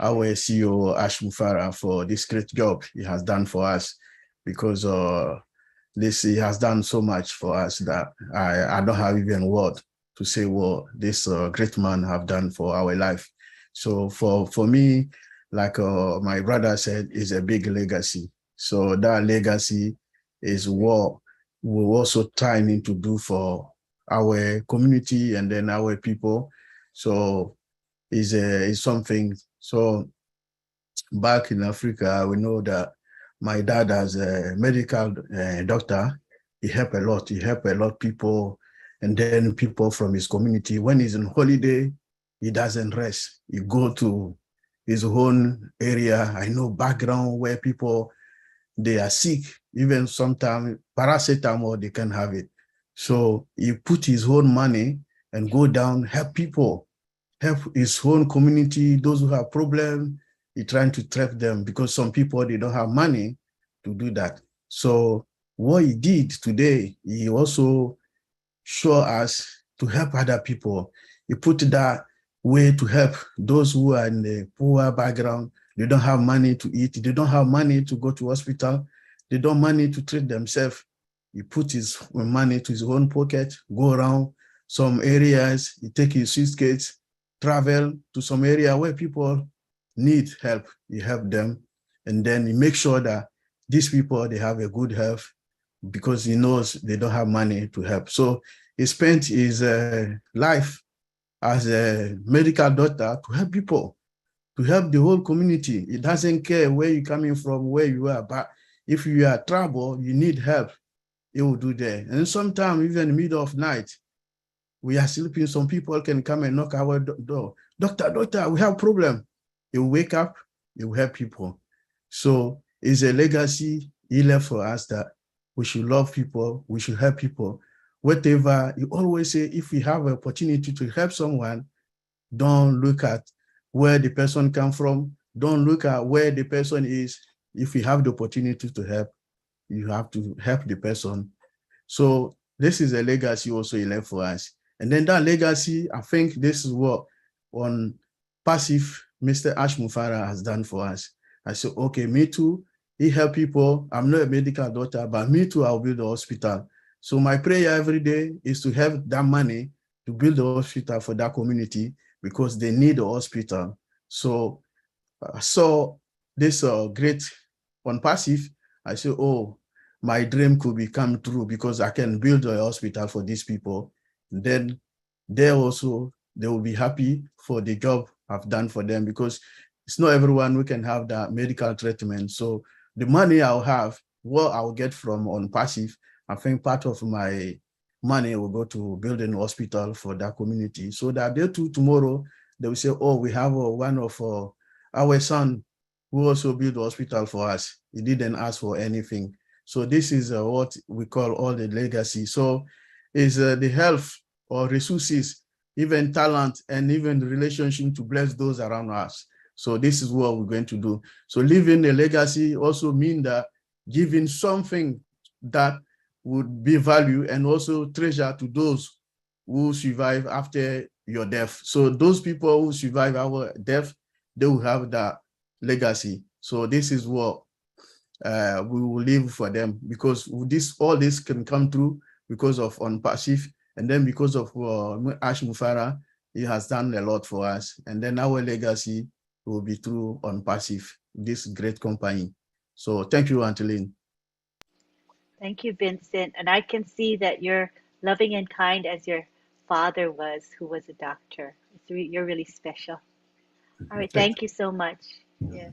our CEO Ash Mufara for this great job he has done for us, because he has done so much for us that I don't have even word to say what this great man have done for our life. So for me, like my brother said, is a big legacy. So that legacy is what we're also trying to do for our community and then our people. So is something. So back in Africa, we know that my dad as a medical doctor, he helped a lot. He helped a lot of people, and then people from his community. When he's on holiday, he doesn't rest. He go to his own area. I know background where people, they are sick, even sometimes paracetamol, they can have it. So he put his own money and go down, help people, help his own community, those who have problems. He's trying to trap them because some people, they don't have money to do that. So what he did today, he also showed us to help other people. He put that way to help those who are in the poor background. They don't have money to eat. They don't have money to go to hospital. They don't have money to treat themselves. He put his money to his own pocket, go around some areas. He take his suitcase, travel to some area where people need help. He help them. And then he make sure that these people, they have a good health because he knows they don't have money to help. So he spent his life as a medical doctor to help people, to help the whole community. It doesn't care where you're coming from, where you are, but if you are trouble, you need help, it will do there. And sometimes even in the middle of night, we are sleeping, some people can come and knock our door. Doctor, we have a problem. You wake up, you help people. So it's a legacy he left for us that we should love people, we should help people. Whatever, you always say, if we have an opportunity to help someone, don't look at where the person come from, don't look at where the person is. If you have the opportunity to help, you have to help the person. So this is a legacy also he left for us. And then that legacy, I think this is what ONPASSIVE, Mr. Ash Mufara has done for us. I said, okay, me too. He help people. I'm not a medical doctor, but me too, I'll build a hospital. So my prayer every day is to have that money to build a hospital for that community because they need a hospital. So I saw this great ONPASSIVE. I said, oh, my dream could become true because I can build a hospital for these people. Then they also, they will be happy for the job I've done for them because it's not everyone who can have that medical treatment. So the money I'll have, what I'll get from ONPASSIVE, I think part of my money will go to building a hospital for that community so that they too tomorrow, they will say, oh, we have one of our son who also built a hospital for us. He didn't ask for anything. So this is what we call all the legacy. So is the health or resources, even talent, and even the relationship to bless those around us. So this is what we're going to do. So leaving a legacy also means that giving something that would be value and also treasure to those who survive after your death. So those people who survive our death, they will have that legacy. So this is what we will leave for them because all this can come through because of ONPASSIVE, and then because of Ash Mufara, he has done a lot for us. And then our legacy will be through ONPASSIVE, this great company. So thank you, Auntie Lynn. Thank you, Vincent. And I can see that you're loving and kind as your father was, who was a doctor. You're really special. All right, thank you so much. Yeah.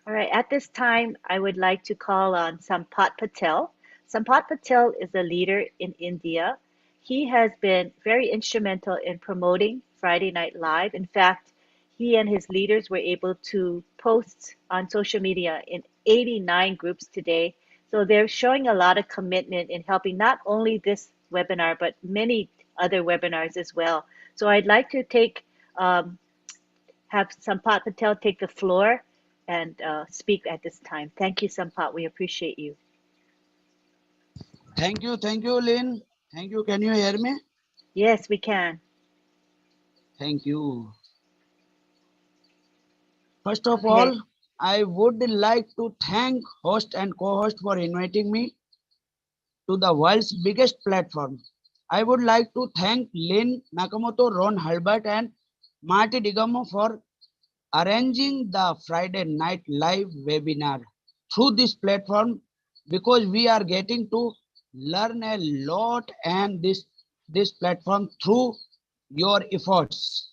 All right, at this time, I would like to call on Sampat Patel. Sampat Patel is a leader in India. He has been very instrumental in promoting Friday Night Live. In fact, he and his leaders were able to post on social media in 89 groups today. So they're showing a lot of commitment in helping not only this webinar, but many other webinars as well. So I'd like to have Sampat Patel take the floor and speak at this time. Thank you, Sampat. We appreciate you. Thank you, Lynn. Thank you. Can you hear me? Yes, we can. Thank you. First of all, I would like to thank host and co-host for inviting me to the world's biggest platform. I would like to thank Lynn Nakamoto, Ron Halbert, and Marty Digamo for arranging the Friday Night Live webinar through this platform because we are getting to learn a lot and this platform through your efforts.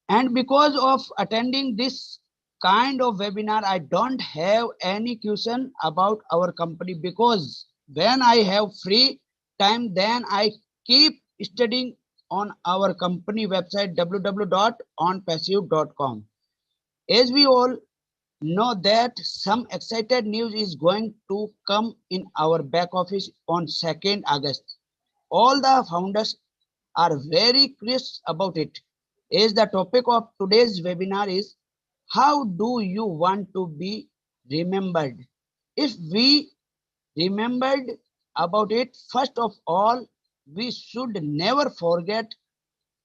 And because of attending this kind of webinar, I don't have any question about our company because when I have free time, then I keep studying on our company website www.onpassive.com. As we all know that some excited news is going to come in our back office on 2nd August. All the founders are very curious about it. As the topic of today's webinar is How do you want to be remembered? If we remembered about it, first of all, we should never forget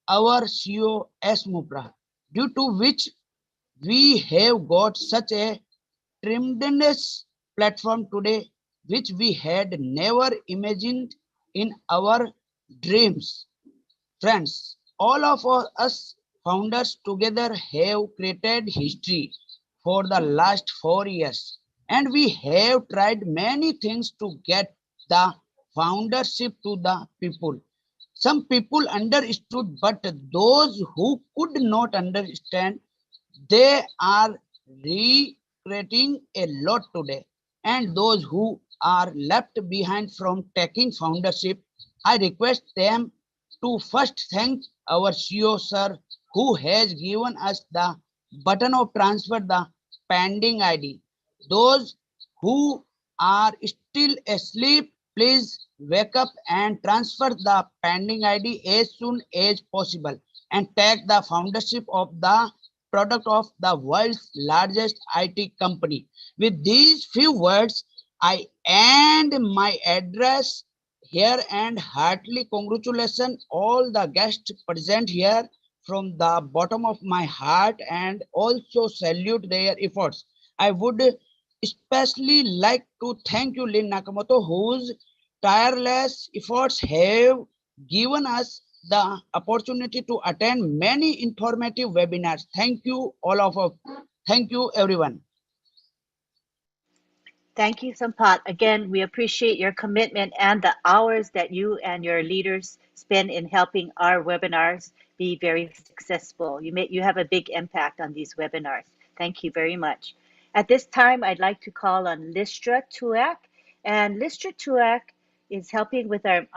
our CEO S. Mupra, due to which we have got such a tremendous platform today, which we had never imagined in our dreams. Friends, all of us founders together have created history for the last 4 years, and we have tried many things to get the foundership to the people. Some people understood, but those who could not understand, they are regretting a lot today. And those who are left behind from taking foundership, I request them to first thank our CEO sir, who has given us the button of transfer the pending ID. Those who are still asleep, please wake up and transfer the pending ID as soon as possible and take the foundership of the product of the world's largest IT company. With these few words, I end my address here and heartily congratulations all the guests present here from the bottom of my heart and also salute their efforts. I would especially like to thank you, Lynn Nakamoto, whose tireless efforts have given us the opportunity to attend many informative webinars. Thank you, all of us. Thank you, everyone. Thank you, Sampat. Again, we appreciate your commitment and the hours that you and your leaders spend in helping our webinars be very successful. You have a big impact on these webinars. Thank you very much. At this time, I'd like to call on Listra Tuak. And Listra Tuak is helping with our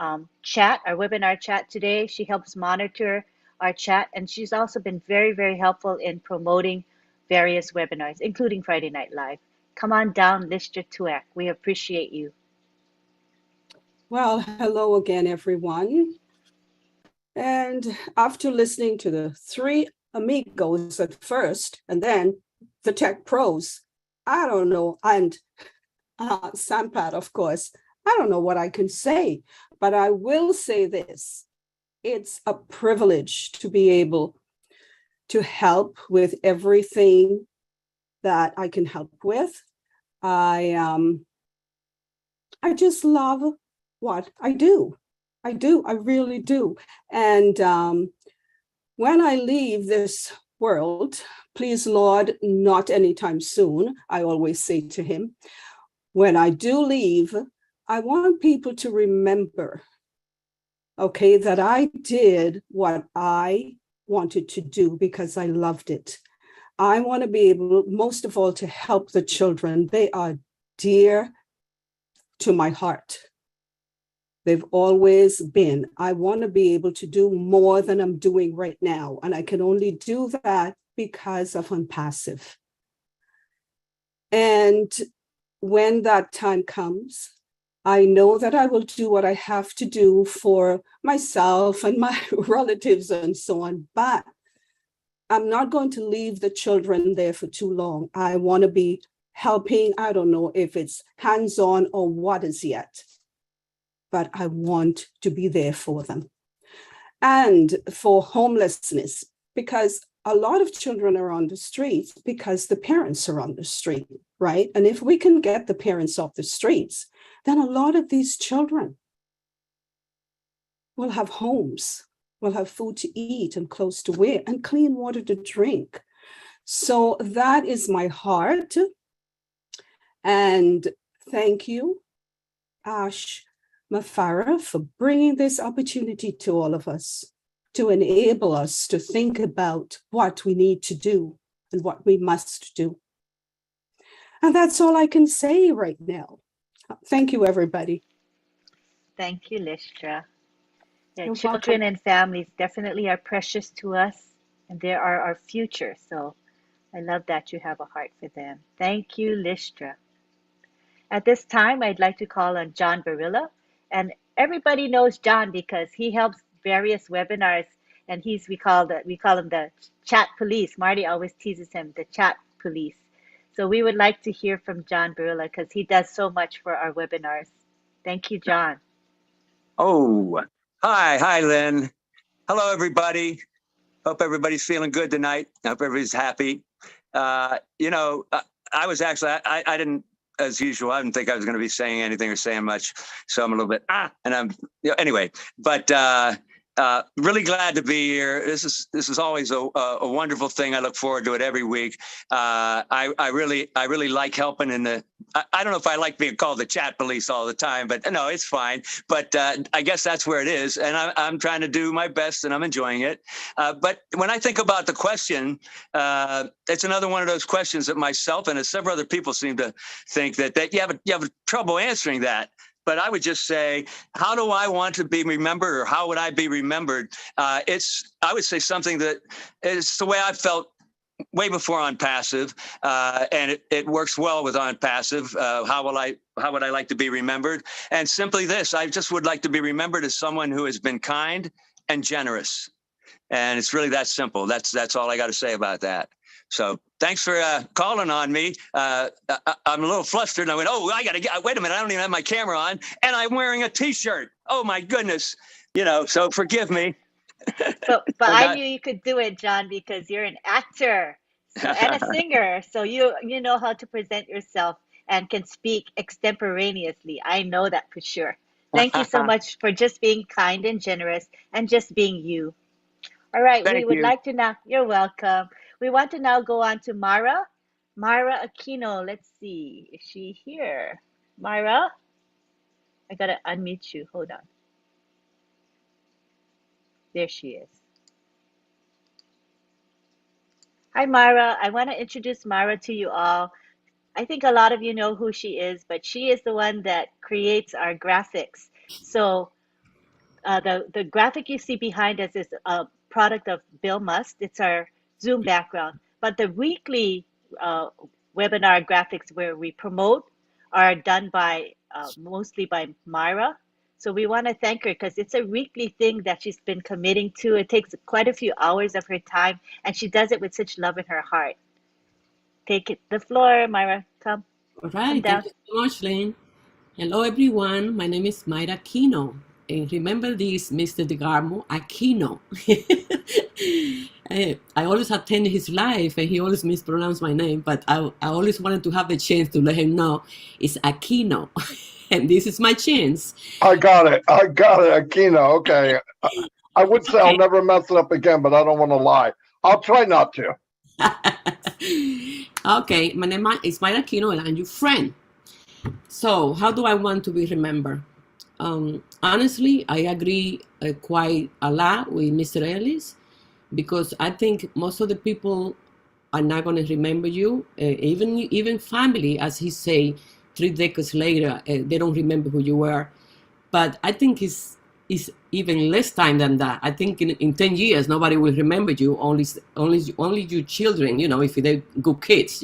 chat, our webinar chat today. She helps monitor our chat, and she's also been very, very helpful in promoting various webinars, including Friday Night Live. Come on down, Listra Tuak. We appreciate you. Well, hello again, everyone. And after listening to the three amigos at first, and then the tech pros, I don't know, and Sampat, of course, I don't know what I can say, but I will say this. It's a privilege to be able to help with everything that I can help with. I just love what I do. I really do. And when I leave this world, please, Lord, not anytime soon, I always say to him, when I do leave, I want people to remember, okay, that I did what I wanted to do because I loved it. I want to be able, most of all, to help the children. They are dear to my heart. They've always been. I want to be able to do more than I'm doing right now. And I can only do that because of ONPASSIVE. And when that time comes, I know that I will do what I have to do for myself and my relatives and so on. But I'm not going to leave the children there for too long. I want to be helping. I don't know if it's hands-on or what is yet, but I want to be there for them. And for homelessness, because a lot of children are on the streets because the parents are on the street, right? And if we can get the parents off the streets, then a lot of these children will have homes, will have food to eat and clothes to wear and clean water to drink. So that is my heart. And thank you, Ash Mafara, for bringing this opportunity to all of us, to enable us to think about what we need to do and what we must do. And that's all I can say right now. Thank you, everybody. Thank you, Listra. Yeah, You're children welcome. and families definitely are precious to us, and they are our future. So I love that you have a heart for them. Thank you, Listra. At this time, I'd like to call on John Varilla. And everybody knows John because he helps various webinars and we call him the chat police. Marty always teases him, the chat police. So we would like to hear from John Varilla because he does so much for our webinars. Thank you, John. Oh, hi, Lynn. Hello, everybody. Hope everybody's feeling good tonight. Hope everybody's happy. I was actually, I didn't, as usual, I didn't think I was going to be saying anything or saying much. So I'm a little bit, and I'm, anyway, but really glad to be here. This is always a wonderful thing. I look forward to it every week. I really like helping in the, I don't know if I like being called the chat police all the time, but no, it's fine. But I guess that's where it is. And I'm trying to do my best and I'm enjoying it. But when I think about the question, it's another one of those questions that myself and several other people seem to think that you have trouble answering that. But I would just say, how do I want to be remembered, or how would I be remembered? I would say something that is the way I felt way before ONPASSIVE, and it works well with ONPASSIVE. How would I like to be remembered? And simply this: I just would like to be remembered as someone who has been kind and generous. And it's really that simple. That's all I got to say about that. So thanks for calling on me. I'm a little flustered. And I went, oh, wait a minute. I don't even have my camera on. And I'm wearing a T-shirt. Oh, my goodness. So forgive me. But I knew you could do it, John, because you're an actor and a singer. So you know how to present yourself and can speak extemporaneously. I know that for sure. Thank you so much for just being kind and generous and just being you. All right. We would like to now, you're welcome. We want to now go on to Mara Aquino. Let's see. Is she here? Mara? I got to unmute you. Hold on. There she is. Hi, Mara. I want to introduce Mara to you all. I think a lot of you know who she is, but she is the one that creates our graphics. So the graphic you see behind us is a product of Bill Must. It's our Zoom background. But the weekly webinar graphics where we promote are done by mostly by Myra. So we want to thank her because it's a weekly thing that she's been committing to. It takes quite a few hours of her time, and she does it with such love in her heart. Take the floor, Myra. Come. All right. Thank you so much, Lynn. Hello, everyone. My name is Myra Aquino. And remember this, Mr. DeGarmo, Aquino. I always attend his live, and he always mispronounced my name, but I always wanted to have the chance to let him know it's Aquino. And this is my chance. I got it, Aquino. Okay. I would say I'll never mess it up again, but I don't want to lie. I'll try not to. Okay, my name is Myra Aquino, and I'm your friend. So how do I want to be remembered? Honestly, I agree quite a lot with Mr. Ellis, because I think most of the people are not going to remember you, even family, as he say, 3 decades later, they don't remember who you were. But I think it's even less time than that. I think in 10 years, nobody will remember you, only your children, if they're good kids,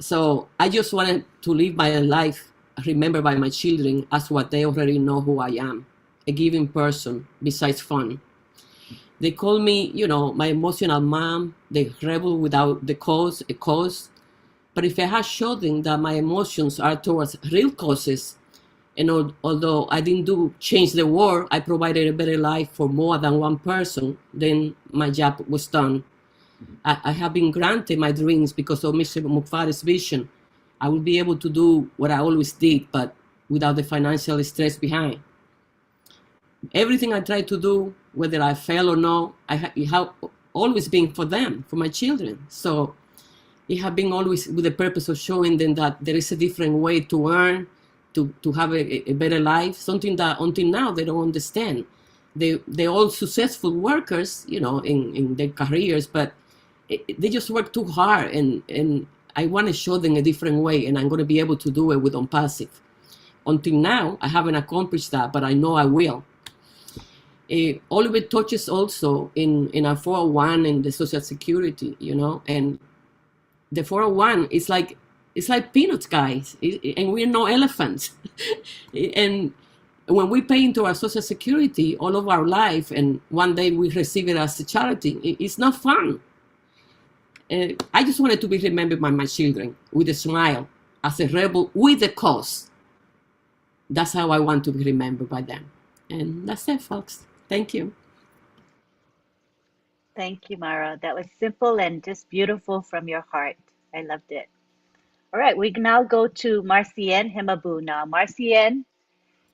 So I just wanted to live my life remembered by my children as what they already know who I am, a giving person besides fun. They call me, my emotional mom, the rebel without a cause. But if I had showed them that my emotions are towards real causes, and although I didn't change the world, I provided a better life for more than one person, then my job was done. I have been granted my dreams because of Mr. Mukware's vision. I will be able to do what I always did, but without the financial stress behind. Everything I try to do, whether I fail or not, it have always been for them, for my children. So it have been always with the purpose of showing them that there is a different way to earn, to have a better life, something that until now they don't understand. They're all successful workers, in their careers, but they just work too hard, and I want to show them a different way, and I'm going to be able to do it with ONPASSIVE. Until now, I haven't accomplished that, but I know I will. All of it touches also in our 401 and the Social Security, and the 401 is like peanuts, guys, and we're no elephants. And when we pay into our Social Security all of our life, and one day we receive it as a charity, it's not fun. I just wanted to be remembered by my children with a smile, as a rebel with a cause. That's how I want to be remembered by them. And that's it, folks. Thank you. Thank you, Mara. That was simple and just beautiful from your heart. I loved it. All right, we now go to Merslyn Himabu now. Merslyn,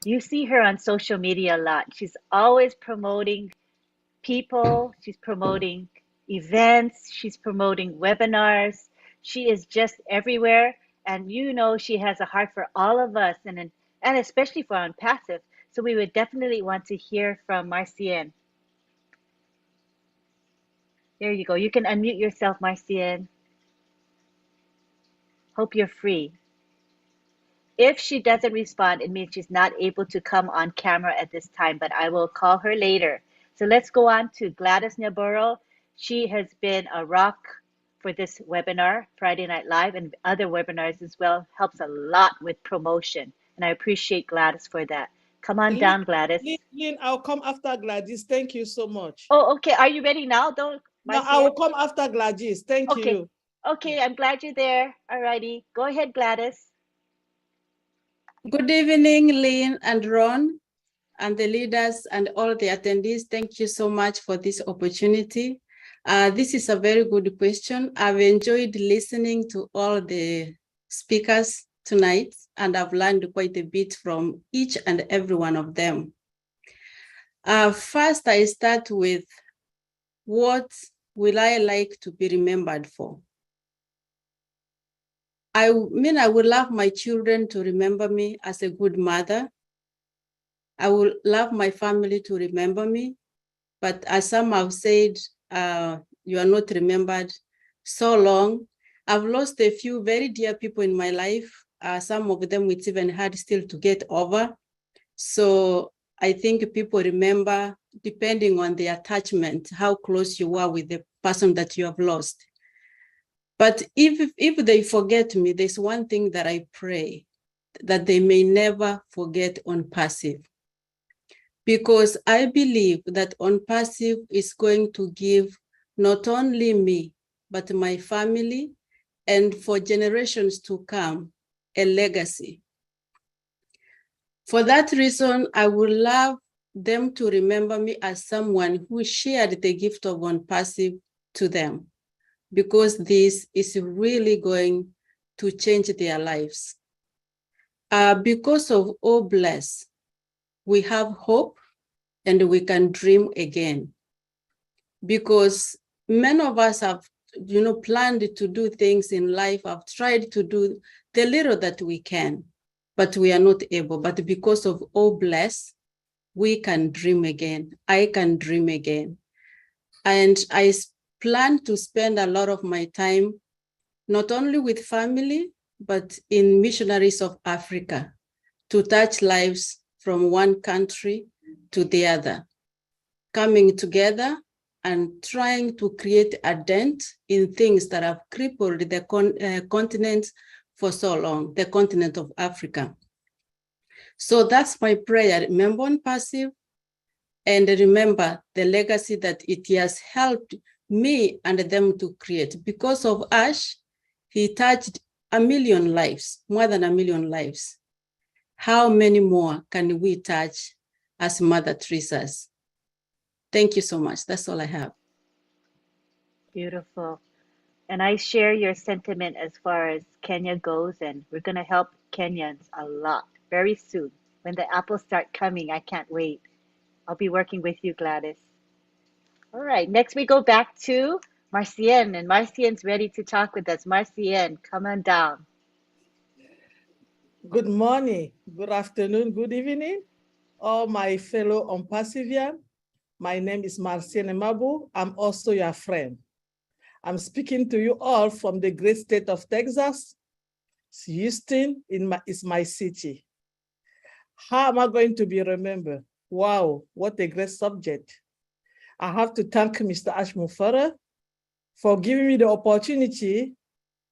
you see her on social media a lot. She's always promoting people. She's promoting events. She's promoting webinars. She is just everywhere. And you know she has a heart for all of us, and especially for ONPASSIVE. So we would definitely want to hear from Merslyn. There you go. You can unmute yourself, Merslyn. Hope you're free. If she doesn't respond, it means she's not able to come on camera at this time, but I will call her later. So let's go on to Gladys Navarro. She has been a rock for this webinar, Friday Night Live, and other webinars as well. Helps a lot with promotion, and I appreciate Gladys for that. Come on down, Gladys. Lynn, I'll come after Gladys. Thank you so much. Oh, okay. Are you ready now? No, I will come after Gladys. Thank you. Okay, I'm glad you're there. All righty. Go ahead, Gladys. Good evening, Lynn and Ron, and the leaders and all the attendees. Thank you so much for this opportunity. This is a very good question. I've enjoyed listening to all the speakers tonight, and I've learned quite a bit from each and every one of them. First, I start with, what will I like to be remembered for? I mean, I would love my children to remember me as a good mother. I would love my family to remember me. But as some have said, you are not remembered so long. I've lost a few very dear people in my life. Some of them it's even hard still to get over. So I think people remember depending on the attachment, how close you are with the person that you have lost. But if they forget me, there's one thing that I pray, that they may never forget ONPASSIVE. Because I believe that ONPASSIVE is going to give not only me, but my family, and for generations to come, a legacy. For that reason, I would love them to remember me as someone who shared the gift of ONPASSIVE to them, because this is really going to change their lives. Because of Oh Bless, we have hope and we can dream again. Because many of us have, planned to do things in life. I've tried to do the little that we can, but we are not able. But because of Oh Bless, we can dream again. I can dream again. And I plan to spend a lot of my time, not only with family, but in missionaries of Africa, to touch lives from one country to the other, coming together and trying to create a dent in things that have crippled the continent for so long, the continent of Africa. So that's my prayer. Remember ONPASSIVE, and remember the legacy that it has helped me and them to create. Because of Ash, he touched 1 million lives, more than 1 million lives. How many more can we touch as Mother Teresa's? Thank you so much. That's all I have. Beautiful. And I share your sentiment as far as Kenya goes, and we're going to help Kenyans a lot very soon. When the apples start coming, I can't wait. I'll be working with you, Gladys. All right, next we go back to Merslyn, and Merslyn's ready to talk with us. Merslyn, come on down. Good morning, good afternoon, good evening, all my fellow ONPASSIVians. My name is Merslyn Himabu. I'm also your friend. I'm speaking to you all from the great state of Texas. Houston is my city. How am I going to be remembered? Wow, what a great subject. I have to thank Mr. Ash Mufara for giving me the opportunity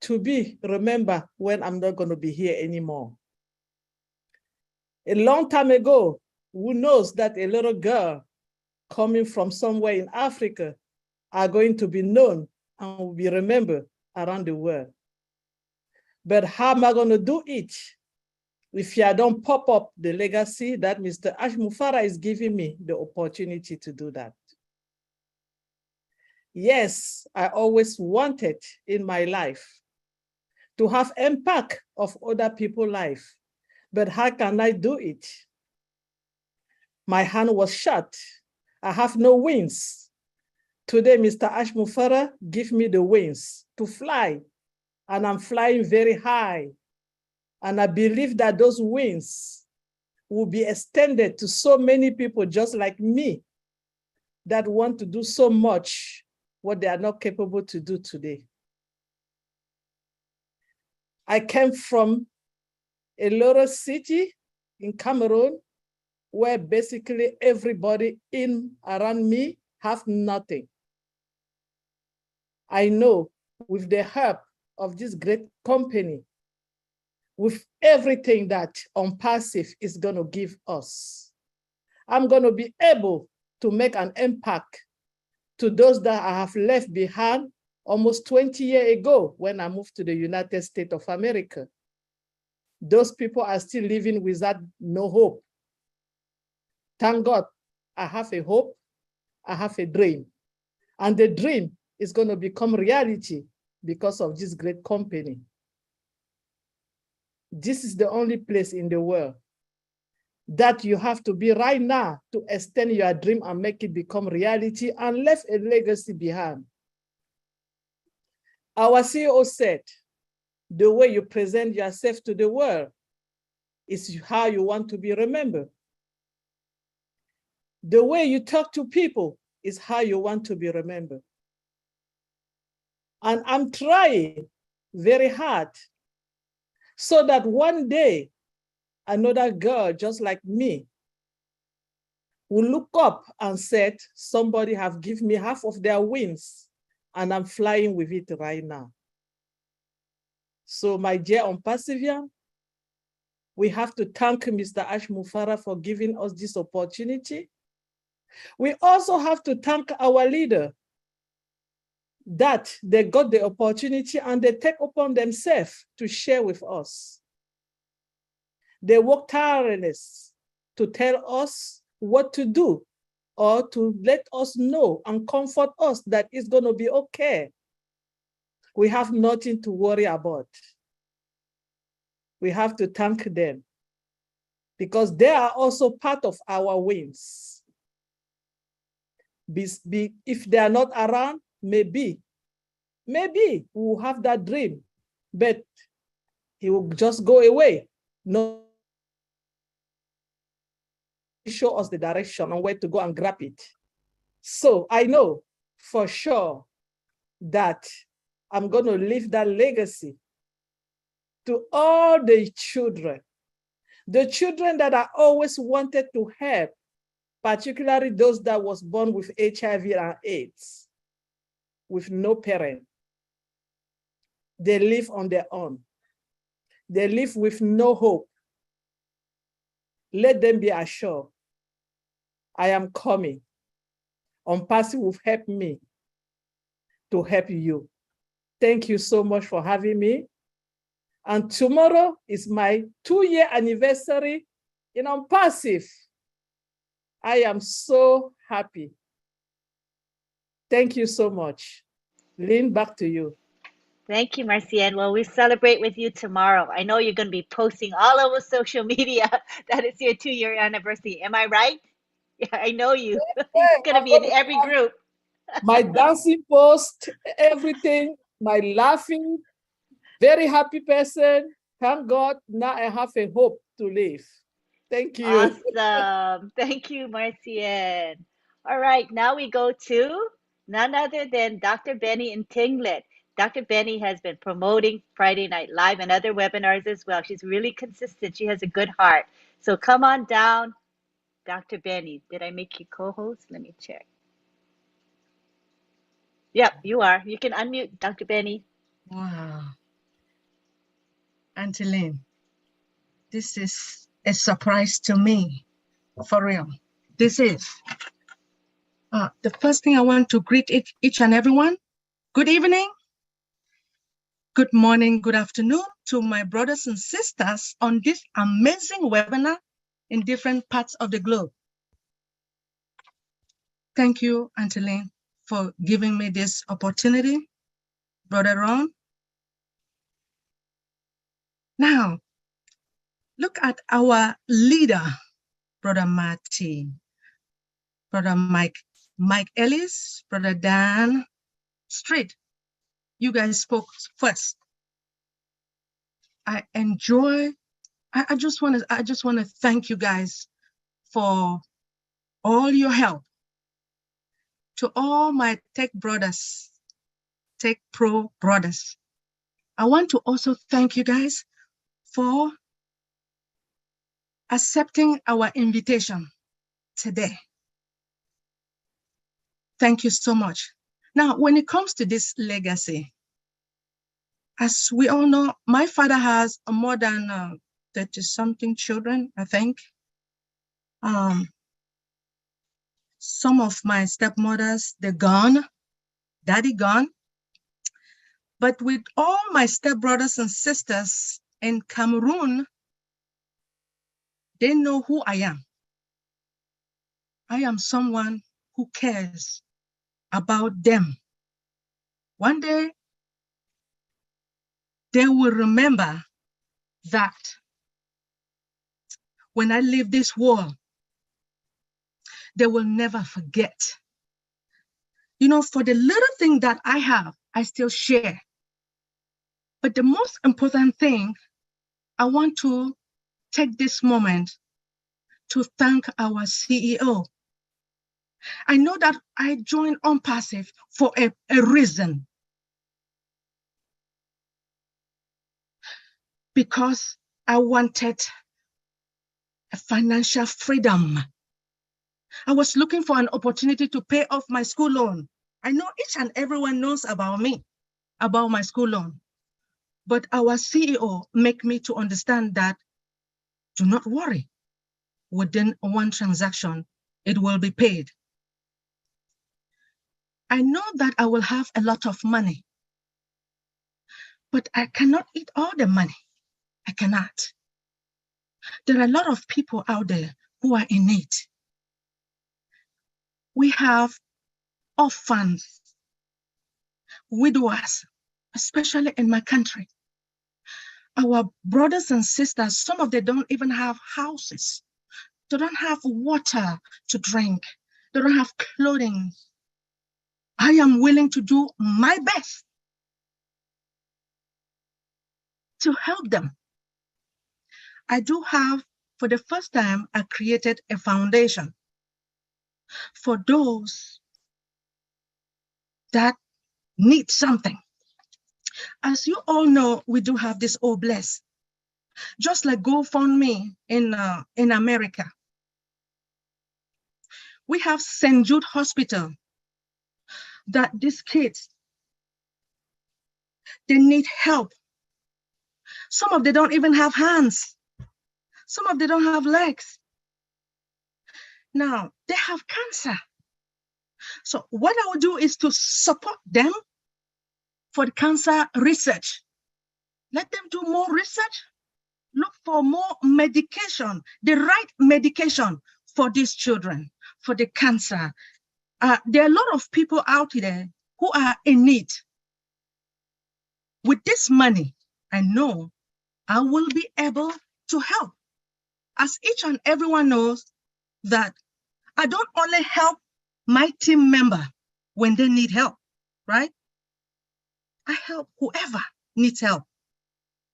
to be remembered when I'm not going to be here anymore. A long time ago, who knows that a little girl coming from somewhere in Africa are going to be known and will be remembered around the world. But how am I going to do it if I don't pop up the legacy that Mr. Ash Mufara is giving me the opportunity to do that? Yes, I always wanted in my life to have impact of other people's life, but how can I do it? My hand was shut. I have no wings. Today, Mr. Ash Mufara give me the wings to fly, and I'm flying very high. And I believe that those wings will be extended to so many people just like me that want to do so much what they are not capable to do today. I came from a little city in Cameroon where basically everybody in around me have nothing. I know with the help of this great company, with everything that ONPASSIVE is going to give us, I'm going to be able to make an impact to those that I have left behind almost 20 years ago when I moved to the United States of America. Those people are still living without no hope. Thank God, I have a hope, I have a dream. And the dream is going to become reality because of this great company. This is the only place in the world that you have to be right now to extend your dream and make it become reality and leave a legacy behind. Our CEO said, the way you present yourself to the world is how you want to be remembered. The way you talk to people is how you want to be remembered. And I'm trying very hard so that one day another girl just like me will look up and said, somebody have given me half of their wings and I'm flying with it right now. So my dear ONPASSIVian, we have to thank Mr. Ash Mufara for giving us this opportunity. We also have to thank our leader that they got the opportunity and they take upon themselves to share with us. They work tirelessly to tell us what to do or to let us know and comfort us that it's going to be okay. We have nothing to worry about. We have to thank them because they are also part of our wins. If they are not around, maybe we'll have that dream, but he will just go away. No, show us the direction on where to go and grab it. So I know for sure that I'm going to leave that legacy to all the children that I always wanted to help, particularly those that was born with HIV and AIDS, with no parent. They live on their own. They live with no hope. Let them be assured, I am coming. ONPASSIVE will help me to help you. Thank you so much for having me. And tomorrow is my 2-year anniversary in ONPASSIVE. I am so happy. Thank you so much. Lynn, back to you. Thank you, Merslyn. Well, we celebrate with you tomorrow. I know you're going to be posting all over social media that it's your 2-year anniversary. Am I right? Yeah, I know you. It's going to be in every group. My dancing post, everything, my laughing, very happy person. Thank God, now I have a hope to live. Thank you. Awesome. Thank you, Merslyn. All right, now we go to none other than Dr. Benny in Tinglet. Dr. Benny has been promoting Friday Night Live and other webinars as well. She's really consistent. She has a good heart. So come on down, Dr. Benny. Did I make you co-host? Let me check. Yep, you are. You can unmute, Dr. Benny. Wow. Auntie Lynn, this is a surprise to me. For real. This is. The first thing I want to greet each and everyone. Good evening, good morning, good afternoon to my brothers and sisters on this amazing webinar in different parts of the globe. Thank you, Auntie Lynn, for giving me this opportunity, Brother Ron. Now, look at our leader, Brother Marty, Brother Mike Ellis, Brother Dan Street. You guys spoke first. I just want to thank you guys for all your help. To all my tech brothers, tech pro brothers, I want to also thank you guys for accepting our invitation today. Thank you so much. Now, when it comes to this legacy, as we all know, my father has more than 30-something children, I think. Some of my stepmothers, they're gone, daddy gone. But with all my stepbrothers and sisters in Cameroon, they know who I am. I am someone who cares about them. One day, they will remember that when I leave this world, they will never forget. You know, for the little thing that I have, I still share. But the most important thing, I want to take this moment to thank our CEO. I know that I joined ONPASSIVE for a reason. Because I wanted a financial freedom. I was looking for an opportunity to pay off my school loan. I know each and everyone knows about me, about my school loan. But our CEO made me to understand that, do not worry, within one transaction, it will be paid. I know that I will have a lot of money, but I cannot eat all the money. I cannot. There are a lot of people out there who are in need. We have orphans, widowers, especially in my country. Our brothers and sisters, some of them don't even have houses. They don't have water to drink. They don't have clothing. I am willing to do my best to help them. I do have, for the first time, I created a foundation for those that need something. As you all know, we do have this Oh Bless. Just like GoFundMe in America. We have St. Jude Hospital that these kids, they need help. Some of them don't even have hands. Some of them don't have legs. Now, they have cancer. So what I will do is to support them for the cancer research. Let them do more research. Look for more medication, the right medication for these children, for the cancer. There are a lot of people out there who are in need. With this money, I know I will be able to help. As each and everyone knows that I don't only help my team member when they need help, right? I help whoever needs help.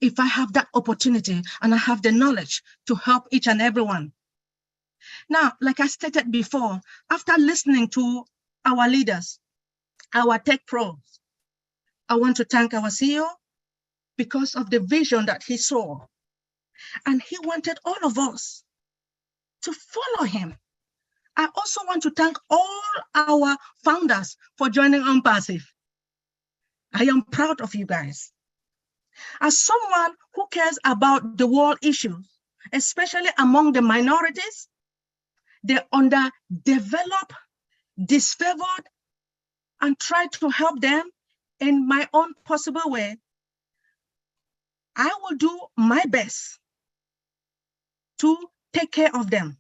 If I have that opportunity and I have the knowledge to help each and everyone. Now, like I stated before, after listening to our leaders, our tech pros, I want to thank our CEO because of the vision that he saw. And he wanted all of us to follow him. I also want to thank all our founders for joining ONPASSIVE. I am proud of you guys. As someone who cares about the world issues, especially among the minorities, the underdeveloped, disfavored, and try to help them in my own possible way. I will do my best to take care of them.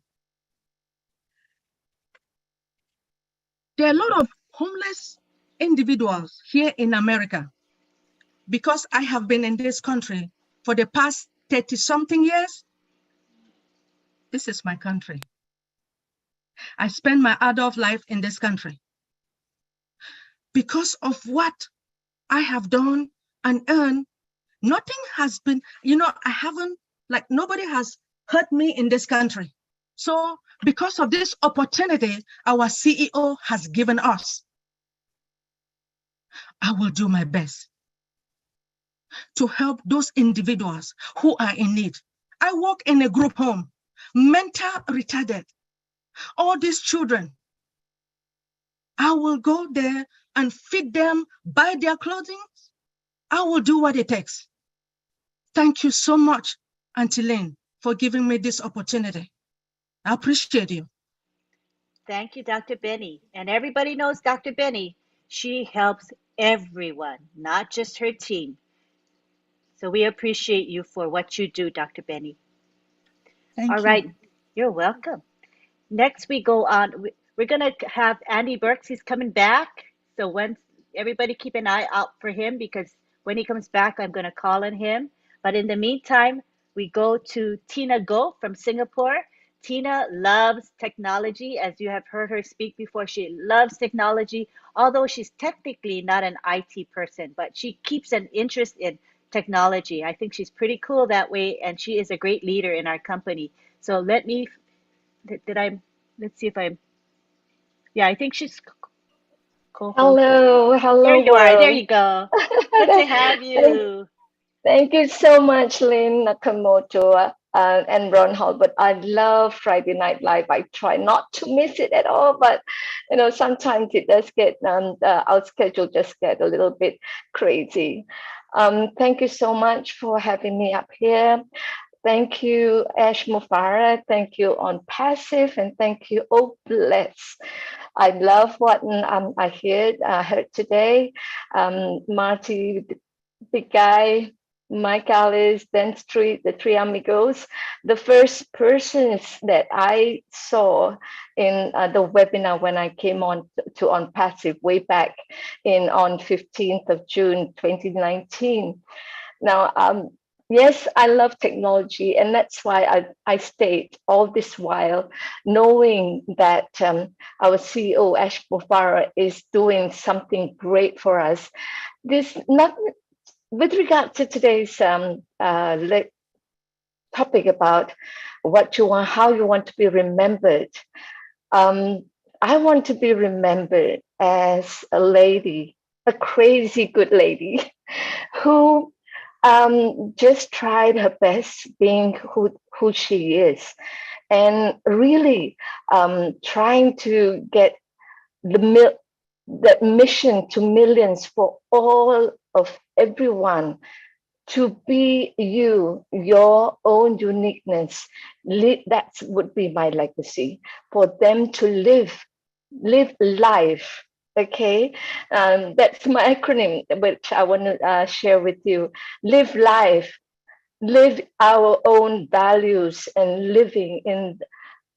There are a lot of homeless individuals here in America because I have been in this country for the past 30-something years. This is my country. I spent my adult life in this country. Because of what I have done and earned, nothing has been, I haven't, nobody has hurt me in this country. So because of this opportunity our CEO has given us, I will do my best to help those individuals who are in need. I work in a group home, mental retarded, all these children. I will go there and feed them, buy their clothing. I will do what it takes. Thank you so much, Auntie Lynn, for giving me this opportunity. I appreciate you. Thank you, Dr. Benny. And everybody knows Dr. Benny. She helps everyone, not just her team. So we appreciate you for what you do, Dr. Benny. Thank you. All right, you're welcome. Next we go on, we're gonna have Andy Burks, he's coming back. So once, everybody keep an eye out for him because when he comes back, I'm gonna call on him. But in the meantime, we go to Tina Go from Singapore. Tina loves technology. As you have heard her speak before, she loves technology, although she's technically not an IT person, but she keeps an interest in technology. I think she's pretty cool that way, and she is a great leader in our company. So let's see if I'm, yeah, I think she's Hello, There you are, there world. you go. Good to have you. Thank you so much, Lynn Nakamoto and Ron Halbert. I love Friday Night Live. I try not to miss it at all, but sometimes it does get our schedule just get a little bit crazy. Thank you so much for having me up here. Thank you, Ash Mufara. Thank you, ONPASSIVE, and thank you, Oh Bless. I love what I heard today. Marty, Big Guy, Mike Alice, Dan Street, the three amigos. The first persons that I saw in the webinar when I came on to ONPASSIVE way back on 15th of June, 2019. Now, yes, I love technology, and that's why I stayed all this while, knowing that our CEO, Ash Mufara, is doing something great for us. With regard to today's topic about how you want to be remembered, I want to be remembered as a lady, a crazy good lady, who just tried her best being who she is, and really trying to get that mission to millions for all of everyone to be you, your own uniqueness. That would be my legacy, for them to live life. Okay, that's my acronym, which I want to share with you. Live life, live our own values, and living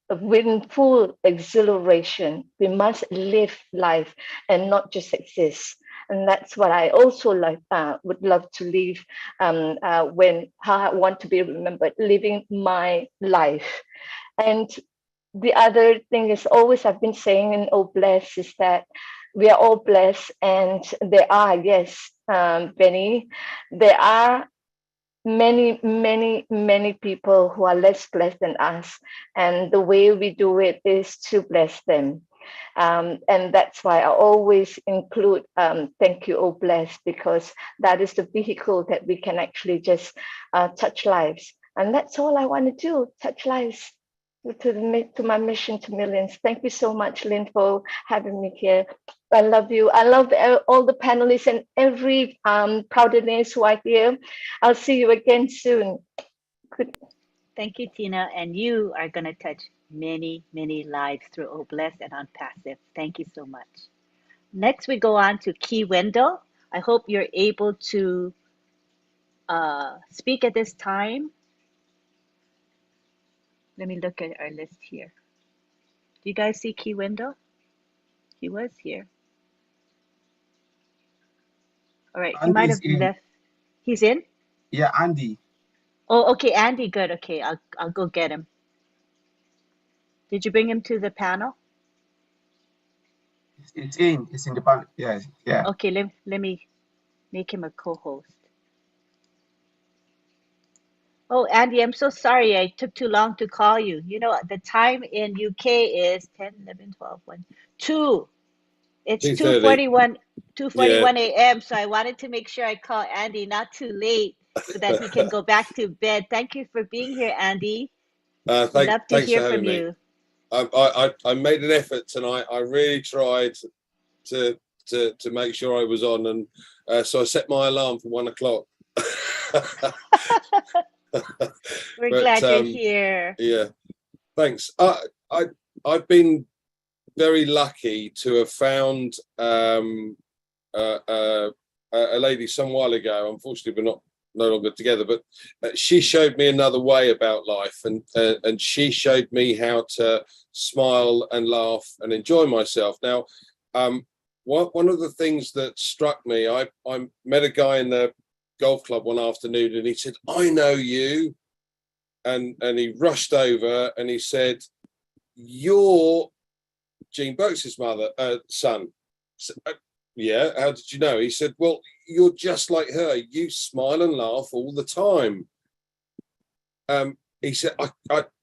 with full exhilaration. We must live life and not just exist. And that's what I also would love to live when I want to be remembered, living my life. And the other thing is always I've been saying in Oh Bless is that we are all blessed, and there are, yes, Benny, there are many people who are less blessed than us, and the way we do it is to bless them. And that's why I always include thank you, Oh Bless, because that is the vehicle that we can actually just touch lives. And that's all I want to do, touch lives to my mission to millions. Thank you so much, Lynn, for having me here. I love you. I love all the panelists and every proudness who are here. I'll see you again soon. Good. Thank you, Tina. And you are going to touch many, many lives through Obless and ONPASSIVE. Thank you so much. Next, we go on to Key Wendell. I hope you're able to speak at this time. Let me look at our list here. Do you guys see Key Wendell? He was here. All right, he might Andy's have in. left. He's in? Yeah, Andy. Oh, okay, Andy, good. Okay, I'll go get him. Did you bring him to the panel? It's in. It's in the panel. Yes. Yeah. Okay, let me make him a co-host. Oh, Andy, I'm so sorry I took too long to call you. You know, the time in UK is 10, 11, 12, 1, 2. It's 2:30. 2:41, Yeah. 2:41 a.m. So I wanted to make sure I call Andy not too late so that he can go back to bed. Thank you for being here, Andy. We'd love to Thanks for hear from having me. you. I made an effort tonight. I really tried to make sure I was on, and so I set my alarm for 1 o'clock. We're glad you're here. Yeah, thanks. I've been very lucky to have found a lady some while ago. Unfortunately, we're no longer together, but she showed me another way about life, and she showed me how to smile and laugh and enjoy myself. Now, one of the things that struck me, I met a guy in the golf club one afternoon, and he said, "I know you," and he rushed over and he said, "You're Jean Boakes' son." So, yeah, how did you know? He said, "Well, you're just like her. You smile and laugh all the time." He said,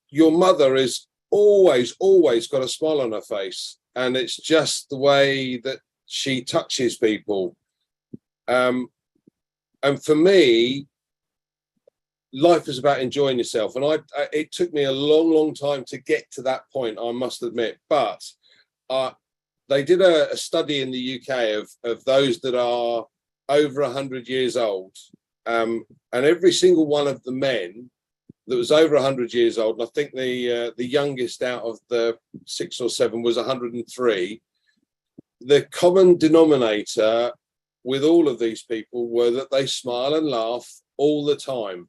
"Your mother is always got a smile on her face, and it's just the way that she touches people." And for me, life is about enjoying yourself. And it took me a long time to get to that point, I must admit. But they did a study in the UK of those that are over 100 years old. And every single one of the men that was over 100 years old, and I think the youngest out of the 6 or 7 was 103, the common denominator with all of these people were that they smile and laugh all the time.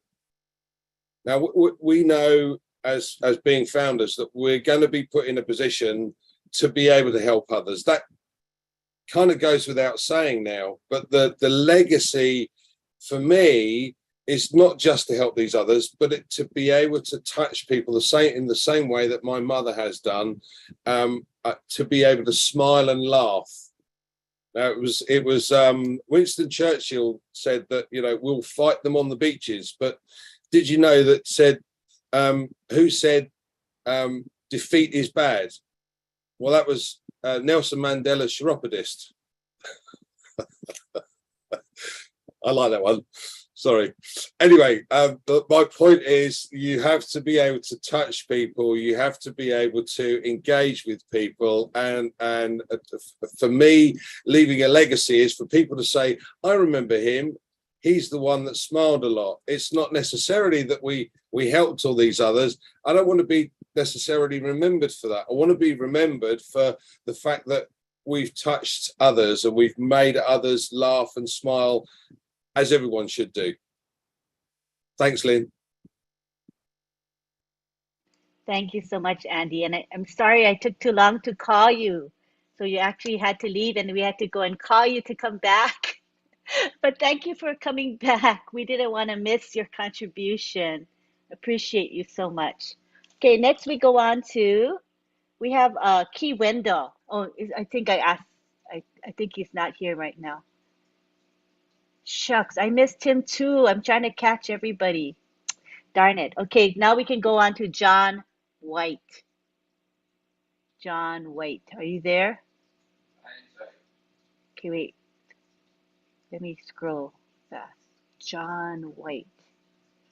Now, we know as being founders that we're going to be put in a position to be able to help others. That kind of goes without saying now, but the legacy for me is not just to help these others, but to be able to touch people in the same way that my mother has done, to be able to smile and laugh. Now, it was Winston Churchill said that, we'll fight them on the beaches, but did you know that who said defeat is bad? Well, that was Nelson Mandela's chiropodist. I like that one. Sorry. Anyway, but my point is you have to be able to touch people. You have to be able to engage with people. And for me, leaving a legacy is for people to say, I remember him. He's the one that smiled a lot. It's not necessarily that we helped all these others. I don't want to be necessarily remembered for that. I want to be remembered for the fact that we've touched others and we've made others laugh and smile, as everyone should do. Thanks, Lynn. Thank you so much, Andy. And I'm sorry I took too long to call you. So you actually had to leave and we had to go and call you to come back. But thank you for coming back. We didn't want to miss your contribution. Appreciate you so much. Okay, next we go on to, we have Key Wendell. Oh, I think I think he's not here right now. Shucks, I missed him too. I'm trying to catch everybody. Darn it. Okay, now we can go on to John White. John White, are you there? Okay, wait. Let me scroll fast. John White.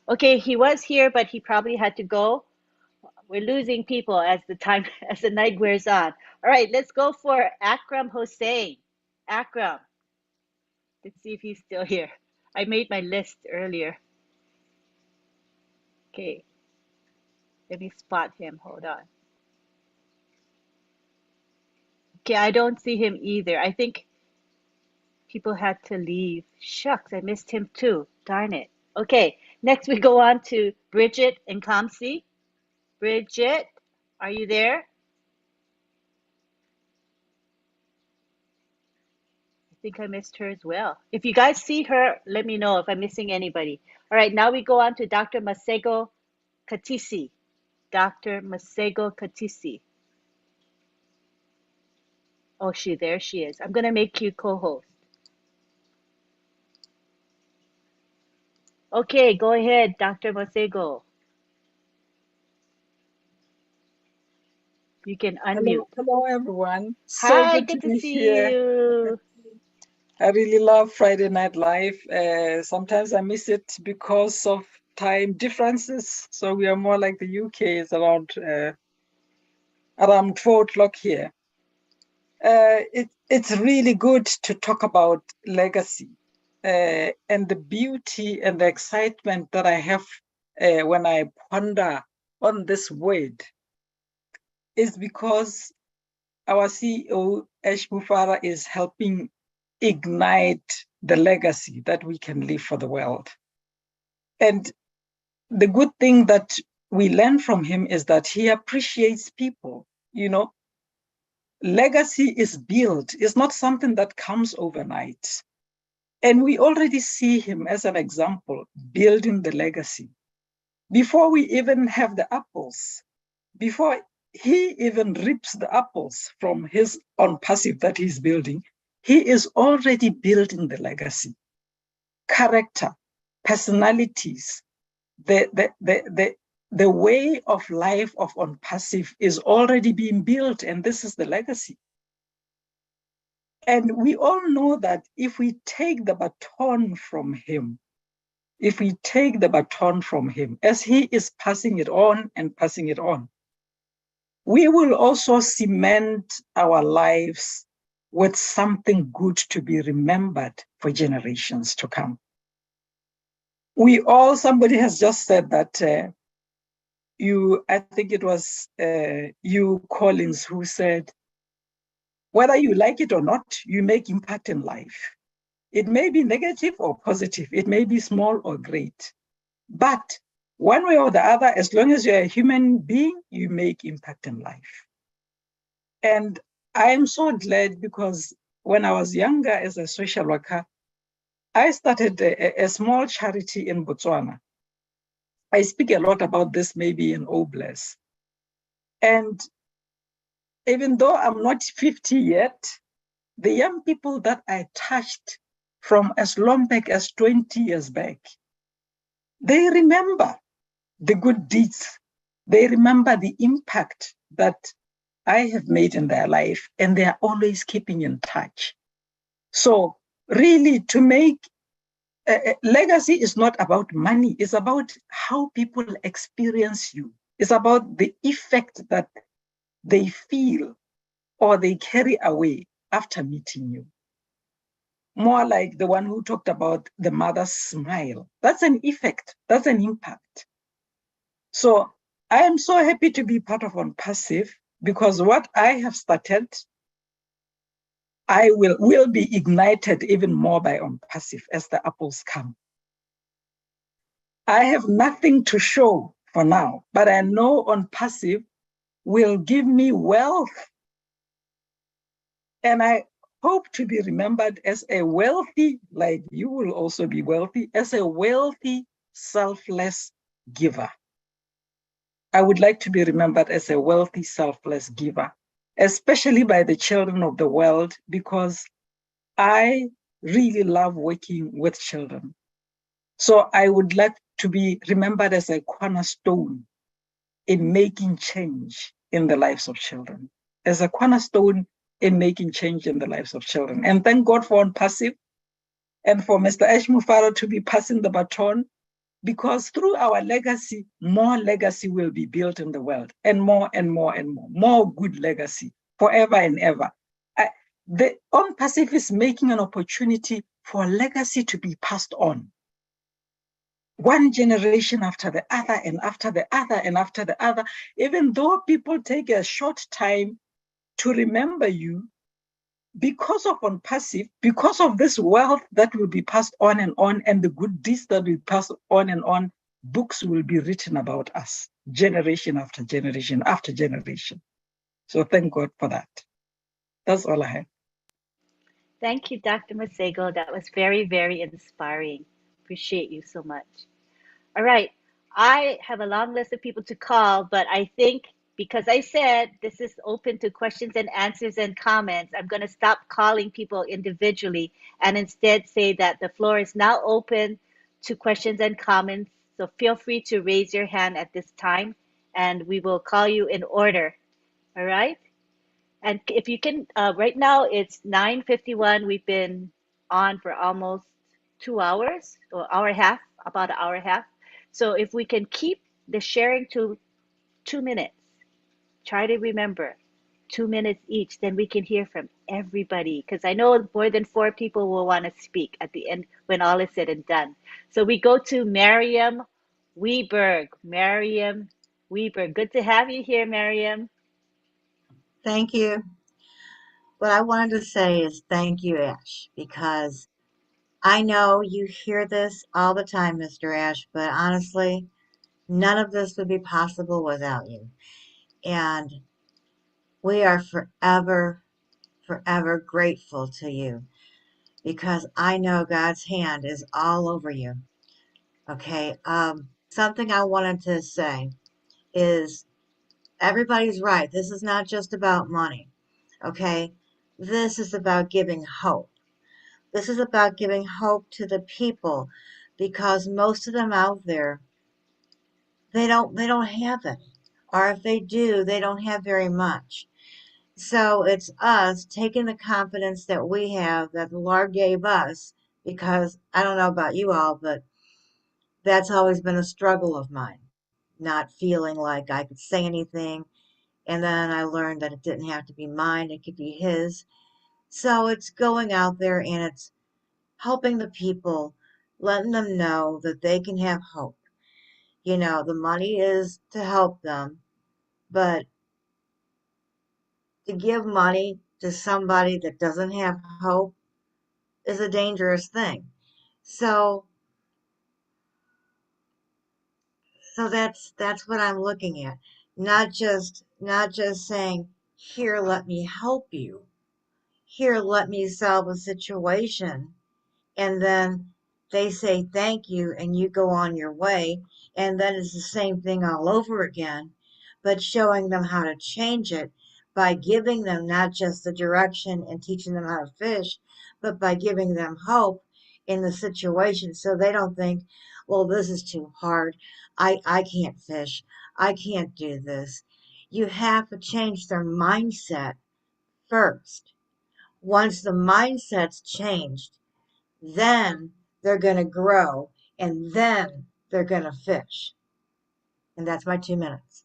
Okay, he was here, but he probably had to go. We're losing people as the night wears on. All right, let's go for Akram Hossein. Akram. Let's see if he's still here. I made my list earlier. Okay. Let me spot him. Hold on. Okay, I don't see him either. I think people had to leave. Shucks, I missed him too. Darn it. Okay, next we go on to Bridget and Kamsi. Bridget, are you there? I think I missed her as well. If you guys see her, let me know if I'm missing anybody. All right, now we go on to Dr. Masego Katisi. Dr. Masego Katisi. Oh, there she is. I'm going to make you co-host. Okay, go ahead, Dr. Masego. You can unmute. Hello everyone. So Hi, good good to to be see here. you. I really love Friday Night Live. Sometimes I miss it because of time differences. So we are more like the UK. It's around 4 o'clock here. It's really good to talk about legacy and the beauty and the excitement that I have when I ponder on this word is because our CEO, Ash Mufara, is helping ignite the legacy that we can leave for the world. And the good thing that we learn from him is that he appreciates people. You know, legacy is built. It's not something that comes overnight. And we already see him as an example, building the legacy. Before we even have the apples, before he even reaps the apples from his ONPASSIVE that he's building, he is already building the legacy. Character, personalities, the way of life of ONPASSIVE is already being built, and this is the legacy. And we all know that if we take the baton from him, as he is passing it on and passing it on, we will also cement our lives with something good to be remembered for generations to come. Somebody has just said that I think it was you, Collins, who said, whether you like it or not, you make impact in life. It may be negative or positive. It may be small or great. But one way or the other, as long as you're a human being, you make impact in life. And I am so glad because when I was younger as a social worker, I started a small charity in Botswana. I speak a lot about this maybe in Oblast. And even though I'm not 50 yet, the young people that I touched from as long back as 20 years back, they remember the good deeds. They remember the impact that I have made in their life, and they are always keeping in touch. So really, to make legacy is not about money. It's about how people experience you. It's about the effect that they feel or they carry away after meeting you. More like the one who talked about the mother's smile. That's an effect. That's an impact. So I am so happy to be part of ONPASSIVE because what I have started, I will be ignited even more by ONPASSIVE as the apples come. I have nothing to show for now, but I know ONPASSIVE will give me wealth. And I hope to be remembered as a wealthy, like you will also be wealthy, as a wealthy, selfless giver. I would like to be remembered as a wealthy, selfless giver, especially by the children of the world, because I really love working with children. So I would like to be remembered as a cornerstone in making change in the lives of children, as a cornerstone in making change in the lives of children. And thank God for ONPASSIVE and for Mr. Ash Mufara to be passing the baton, because through our legacy, more legacy will be built in the world, and more and more and more good legacy forever and ever. The ONPASSIVE is making an opportunity for legacy to be passed on. One generation after the other and after the other and after the other, even though people take a short time to remember you, because of ONPASSIVE, because of this wealth that will be passed on, and the good deeds that will pass on, books will be written about us, generation after generation after generation. So thank God for that. That's all I have. Thank you, Dr. Masego. That was very, very inspiring. Appreciate you so much. All right. I have a long list of people to call, but I think because I said this is open to questions and answers and comments, I'm going to stop calling people individually and instead say that the floor is now open to questions and comments. So feel free to raise your hand at this time and we will call you in order. All right. And if you can, right now it's 9:51. We've been on for almost 2 hours or hour and a half, about an hour and a half. So if we can keep the sharing to 2 minutes, try to remember 2 minutes each, then we can hear from everybody. Because I know more than 4 people will want to speak at the end when all is said and done. So we go to Miriam Weberg. Miriam Weberg. Good to have you here, Miriam. Thank you. What I wanted to say is thank you, Ash, because I know you hear this all the time, Mr. Ash, but honestly, none of this would be possible without you. And we are forever, forever grateful to you because I know God's hand is all over you. Okay. Something I wanted to say is everybody's right. This is not just about money. Okay. This is about giving hope. This is about giving hope to the people because most of them out there, they don't have it. Or if they do, they don't have very much. So it's us taking the confidence that we have that the Lord gave us because I don't know about you all, but that's always been a struggle of mine, not feeling like I could say anything. And then I learned that it didn't have to be mine, it could be His. So it's going out there and it's helping the people, letting them know that they can have hope. You know, the money is to help them, but to give money to somebody that doesn't have hope is a dangerous thing. So that's what I'm looking at. Not just saying, here, let me help you. Here, let me solve a situation. And then they say thank you and you go on your way. And then it's the same thing all over again, but showing them how to change it by giving them not just the direction and teaching them how to fish, but by giving them hope in the situation so they don't think, well, this is too hard. I can't fish. I can't do this. You have to change their mindset first. Once the mindset's changed, then they're going to grow and then they're going to fish. And that's my 2 minutes.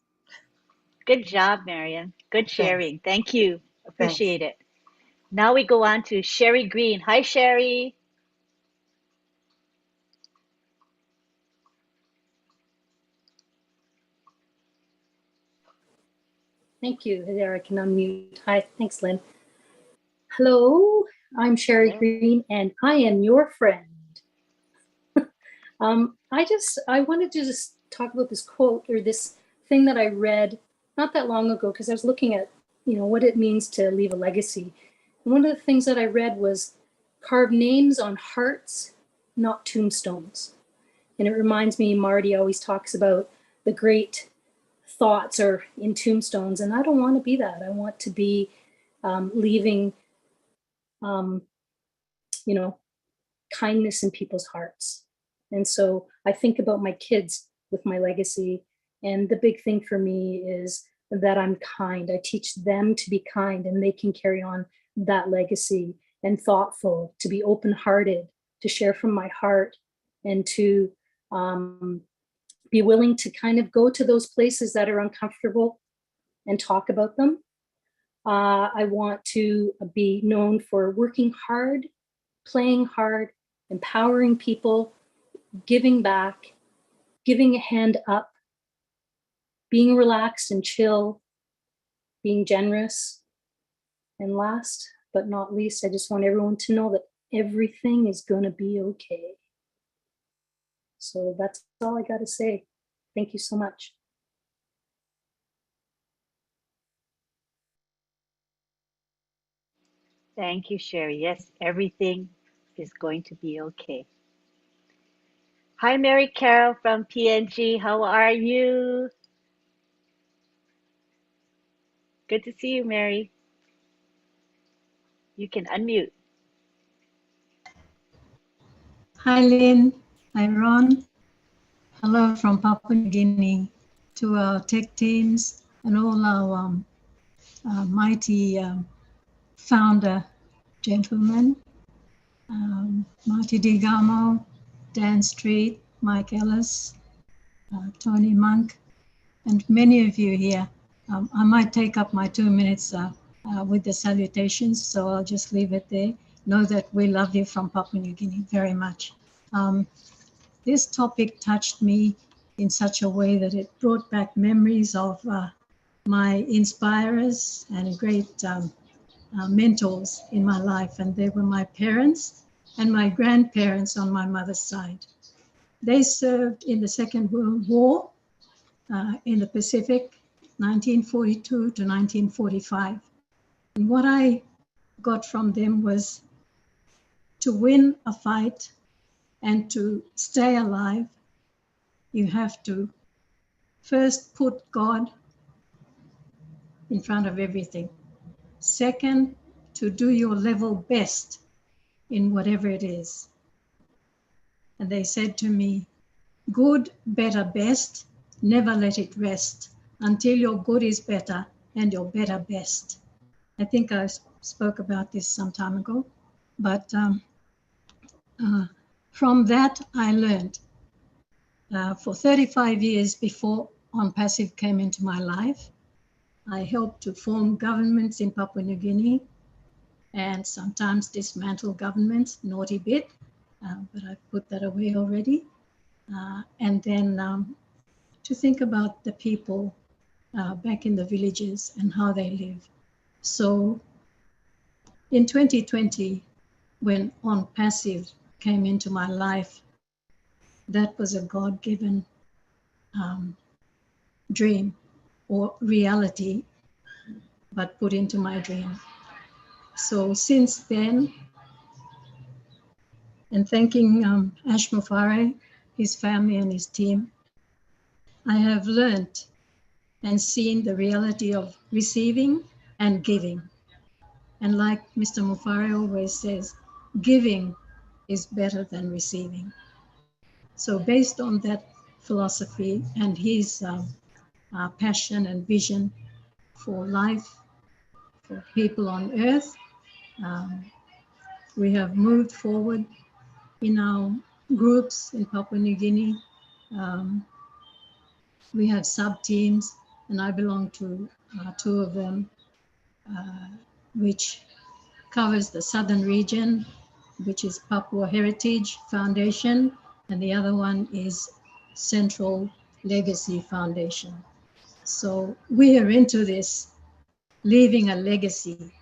Good job, Miriam. Good sharing. Thank you. Appreciate it. Now we go on to Sherry Green. Hi, Sherry. Thank you. There, I can unmute. Hi, thanks, Lynn. Hello, I'm Sherry Green, and I am your friend. I wanted to just talk about this quote or this thing that I read not that long ago because I was looking at, what it means to leave a legacy. And one of the things that I read was carve names on hearts, not tombstones. And it reminds me, Marty always talks about the great thoughts are in tombstones, and I don't want to be that. I want to be leaving, kindness in people's hearts. And so I think about my kids with my legacy, and the big thing for me is that I'm kind. I teach them to be kind, and they can carry on that legacy, and thoughtful, to be open-hearted, to share from my heart, and to be willing to kind of go to those places that are uncomfortable and talk about them. I want to be known for working hard, playing hard, empowering people, giving back, giving a hand up, being relaxed and chill, being generous. And last but not least, I just want everyone to know that everything is going to be okay. So that's all I got to say. Thank you so much. Thank you, Sherry. Yes, everything is going to be okay. Hi, Mary Carol from PNG. How are you? Good to see you, Mary. You can unmute. Hi, Lynn. Hi, Ron. Hello from Papua New Guinea to our tech teams and all our mighty founder gentlemen, Marty Digamo, Dan Street, Mike Ellis, Tony Monk, and many of you here. I might take up my 2 minutes with the salutations, so I'll just leave it there. Know that we love you from Papua New Guinea very much. This topic touched me in such a way that it brought back memories of my inspirers and great mentors in my life, and they were my parents and my grandparents on my mother's side. They served in the Second World War in the Pacific, 1942 to 1945. And what I got from them was to win a fight and to stay alive, you have to first put God in front of everything. Second, to do your level best in whatever it is. And they said to me, good, better, best, never let it rest until your good is better and your better best. I think I spoke about this some time ago, but from that I learned. For 35 years before ONPASSIVE came into my life, I helped to form governments in Papua New Guinea and sometimes dismantle governments, naughty bit, but I've put that away already. And then to think about the people back in the villages and how they live. So in 2020, when ONPASSIVE came into my life, that was a God-given dream or reality, but put into my dream. So since then, and thanking Ash Mufare, his family and his team, I have learned and seen the reality of receiving and giving. And like Mr. Mufare always says, giving is better than receiving. So based on that philosophy and his passion and vision for life, for people on earth, we have moved forward in our groups in Papua New Guinea. We have sub-teams, and I belong to two of them, which covers the southern region, which is Papua Heritage Foundation, and the other one is Central Legacy Foundation. So we are into this, leaving a legacy.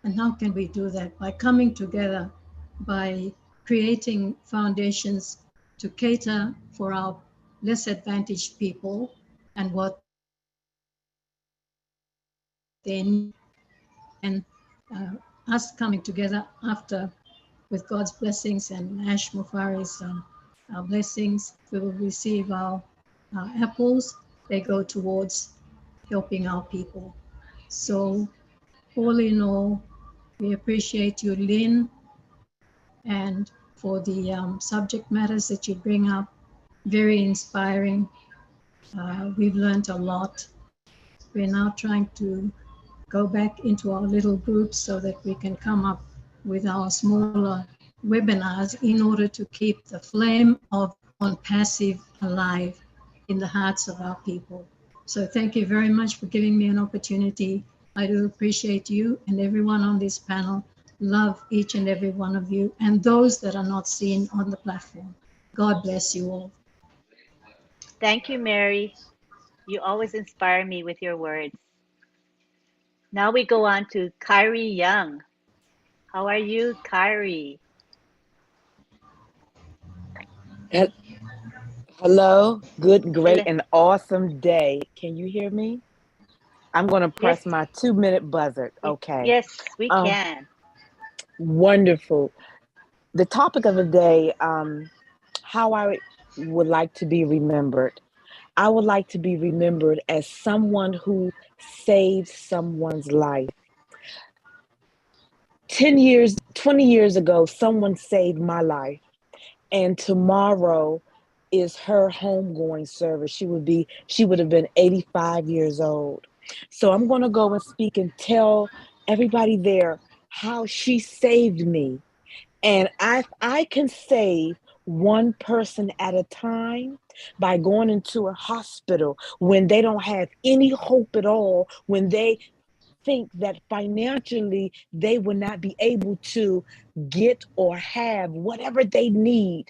And how can we do that? By coming together, by creating foundations to cater for our less advantaged people and what they need. And us coming together after, with God's blessings and Ash Mufare's blessings, we will receive our apples. They go towards helping our people. So all in all, we appreciate you, Lynn, and for the subject matters that you bring up. Very inspiring. We've learned a lot. We're now trying to go back into our little groups so that we can come up with our smaller webinars in order to keep the flame of ONPASSIVE alive in the hearts of our people. So thank you very much for giving me an opportunity. I do appreciate you and everyone on this panel. Love each and every one of you and those that are not seen on the platform. God bless you all. Thank you, Mary. You always inspire me with your words. Now we go on to Kyrie Young. How are you, Kyrie? Hello, good, great, Hello. and awesome day. Can you hear me? I'm going to Yes. press my 2-minute buzzer. Okay. Yes, we Um, can. Wonderful. The topic of the day, how I would like to be remembered. I would like to be remembered as someone who saved someone's life. 10 years, 20 years ago, someone saved my life. And tomorrow is her homegoing service. She would have been 85 years old. So I'm going to go and speak and tell everybody there how she saved me. And I can save one person at a time by going into a hospital when they don't have any hope at all, when they think that financially they will not be able to get or have whatever they need.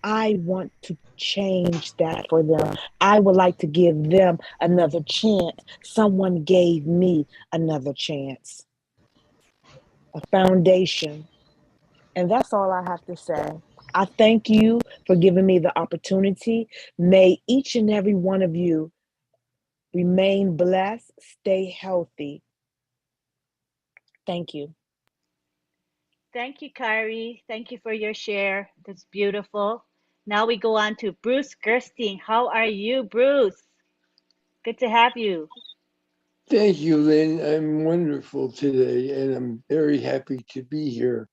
I want to change that for them. I would like to give them another chance. Someone gave me another chance, a foundation. And that's all I have to say. I thank you for giving me the opportunity. May each and every one of you remain blessed, stay healthy. Thank you. Thank you, Kyrie. Thank you for your share. That's beautiful. Now we go on to Bruce Gerstein. How are you, Bruce? Good to have you. Thank you, Lynn. I'm wonderful today, and I'm very happy to be here.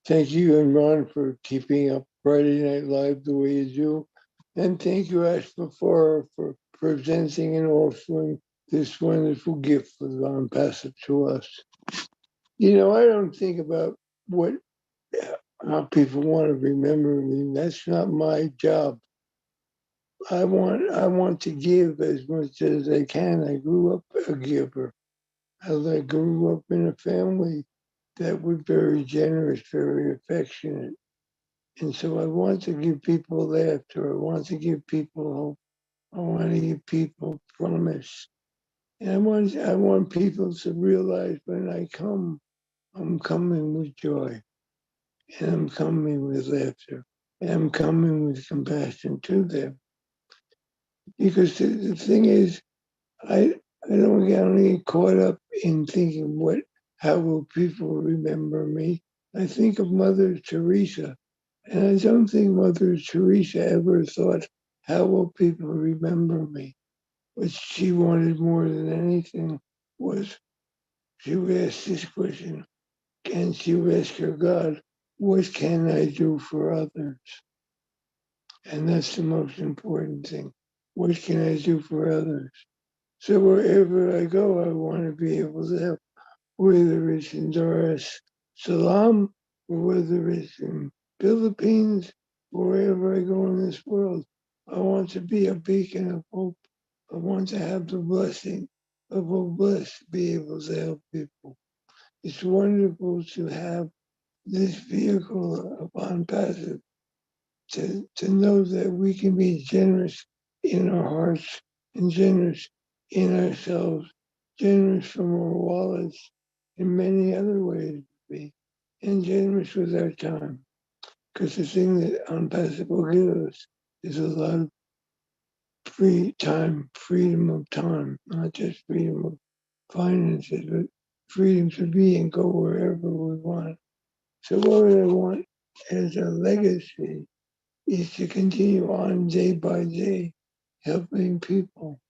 Thank you and Ron for keeping up Friday Night Live the way you do. And thank you, Ash, for presenting and offering this wonderful gift of ONPASSIVE to us. You know, I don't think about how people want to remember me. That's not my job. I want to give as much as I can. I grew up a giver. I grew up in a family that was very generous, very affectionate. And so I want to give people laughter. I want to give people hope. I want to give people promise. And I want people to realize when I come, I'm coming with joy. And I'm coming with laughter. And I'm coming with compassion to them. Because the thing is, I don't get caught up in thinking how will people remember me. I think of Mother Teresa, and I don't think Mother Teresa ever thought, how will people remember me? What she wanted more than anything was she would ask this question, and she would ask her God, what can I do for others? And that's the most important thing. What can I do for others? So wherever I go, I want to be able to help, whether it's in Dar es Salaam, or whether it's in Philippines, or wherever I go in this world. I want to be a beacon of hope. I want to have the blessing of a blessed to be able to help people. It's wonderful to have this vehicle of ONPASSIVE to know that we can be generous in our hearts and generous in ourselves, generous from our wallets in many other ways to be, and generous with our time. Because the thing that ONPASSIVE will give us is a lot of free time, freedom of time, not just freedom of finances, but freedom to be and go wherever we want. So what I want as a legacy is to continue on day by day, helping people.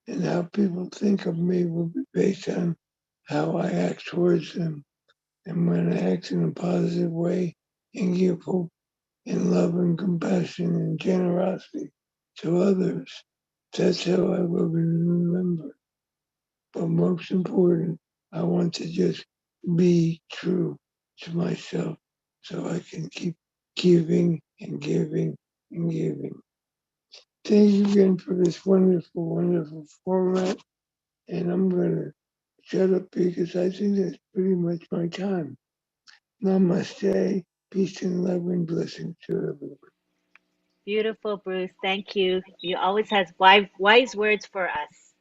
And how people think of me will be based on how I act towards them. And when I act in a positive way and give hope and love and compassion and generosity to others, that's how I will be remembered. But most important, I want to just be true to myself so I can keep giving and giving and giving. Thank you again for this wonderful, wonderful format. And I'm going to shut up because I think that's pretty much my time. Namaste, peace and love and blessings to everyone. Beautiful, Bruce. Thank you. You always has wise words for us.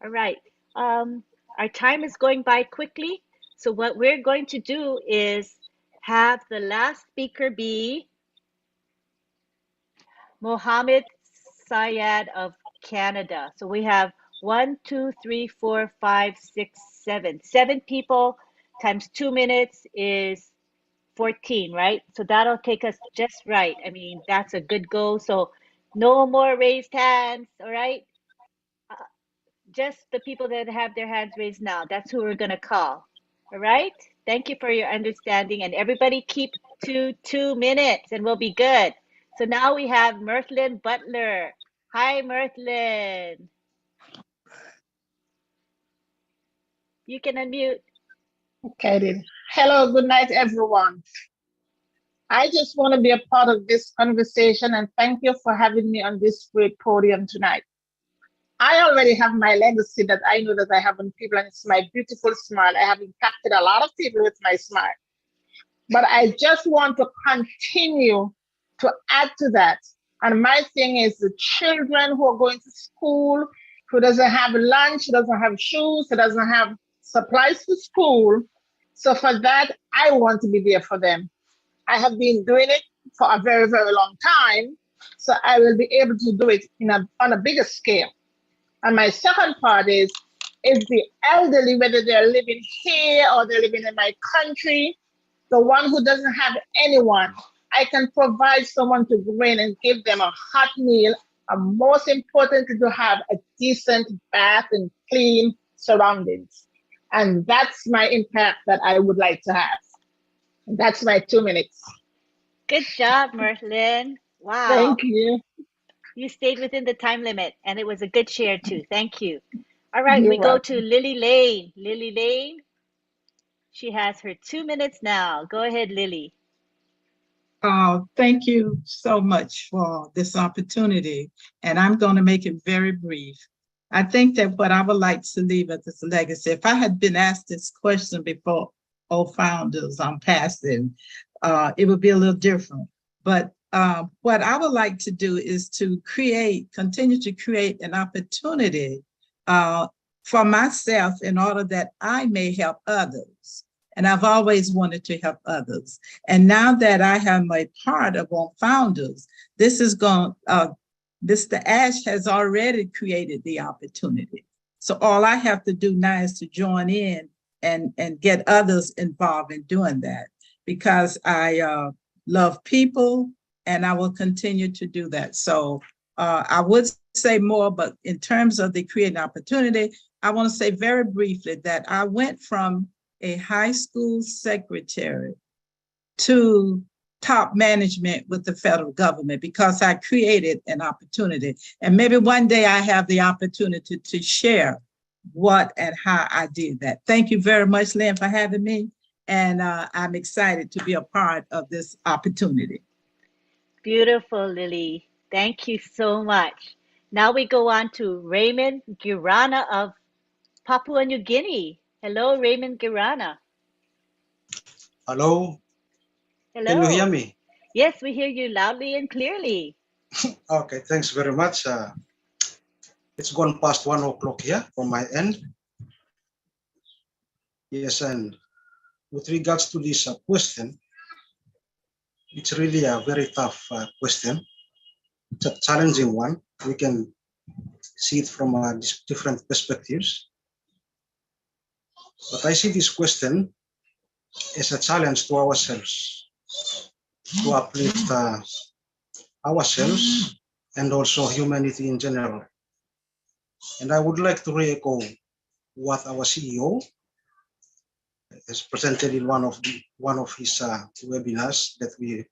All right. Our time is going by quickly. So what we're going to do is have the last speaker be Mohammed Syed of Canada. So we have 1, 2, 3, 4, 5, 6, 7. 7 people times 2 minutes is 14, right? So that'll take us just right. I mean, that's a good goal. So no more raised hands, all right? Just the people that have their hands raised now. That's who we're going to call. All right? Thank you for your understanding. And everybody keep to 2 minutes and we'll be good. So now we have Merslyn Butler. Hi, Merslyn. You can unmute. Okay, then. Hello, good night, everyone. I just want to be a part of this conversation and thank you for having me on this great podium tonight. I already have my legacy that I know that I have on people, and it's my beautiful smile. I have impacted a lot of people with my smile. But I just want to continue to add to that. And my thing is the children who are going to school, who doesn't have lunch, doesn't have shoes, who doesn't have supplies to school. So for that, I want to be there for them. I have been doing it for a very, very long time. So I will be able to do it on a bigger scale. And my second part is the elderly, whether they're living here or they're living in my country, the one who doesn't have anyone, I can provide someone to go in and give them a hot meal, and most importantly, to have a decent bath and clean surroundings. And that's my impact that I would like to have. That's my 2 minutes. Good job, Merslyn. Wow. Thank you. You stayed within the time limit, and it was a good share too. Thank you. All right, You're we go welcome. to Lily Lane. Lily Lane, she has her 2 minutes now. Go ahead, Lily. Thank you so much for this opportunity, and I'm going to make it very brief. I think that what I would like to leave as this legacy, if I had been asked this question before, founders, I'm passing, it would be a little different. But what I would like to do is to continue to create an opportunity for myself in order that I may help others. And I've always wanted to help others. And now that I am a part of Founders, Mr. Ash has already created the opportunity. So all I have to do now is to join in and get others involved in doing that, because I love people and I will continue to do that. So I would say more, but in terms of the creating opportunity, I want to say very briefly that I went from a high school secretary to top management with the federal government because I created an opportunity. And maybe one day I have the opportunity to share what and how I did that. Thank you very much, Lynn, for having me. And I'm excited to be a part of this opportunity. Beautiful, Lily. Thank you so much. Now we go on to Raymond Gurana of Papua New Guinea. Hello, Raymond Gurana. Hello. Hello. Can you hear me? Yes, we hear you loudly and clearly. Okay, thanks very much. It's gone past 1 o'clock here from my end. Yes, and with regards to this question, it's really a very tough question. It's a challenging one. We can see it from different perspectives. But I see this question as a challenge to ourselves, to uplift ourselves and also humanity in general. And I would like to re-echo what our CEO has presented in one of his webinars that we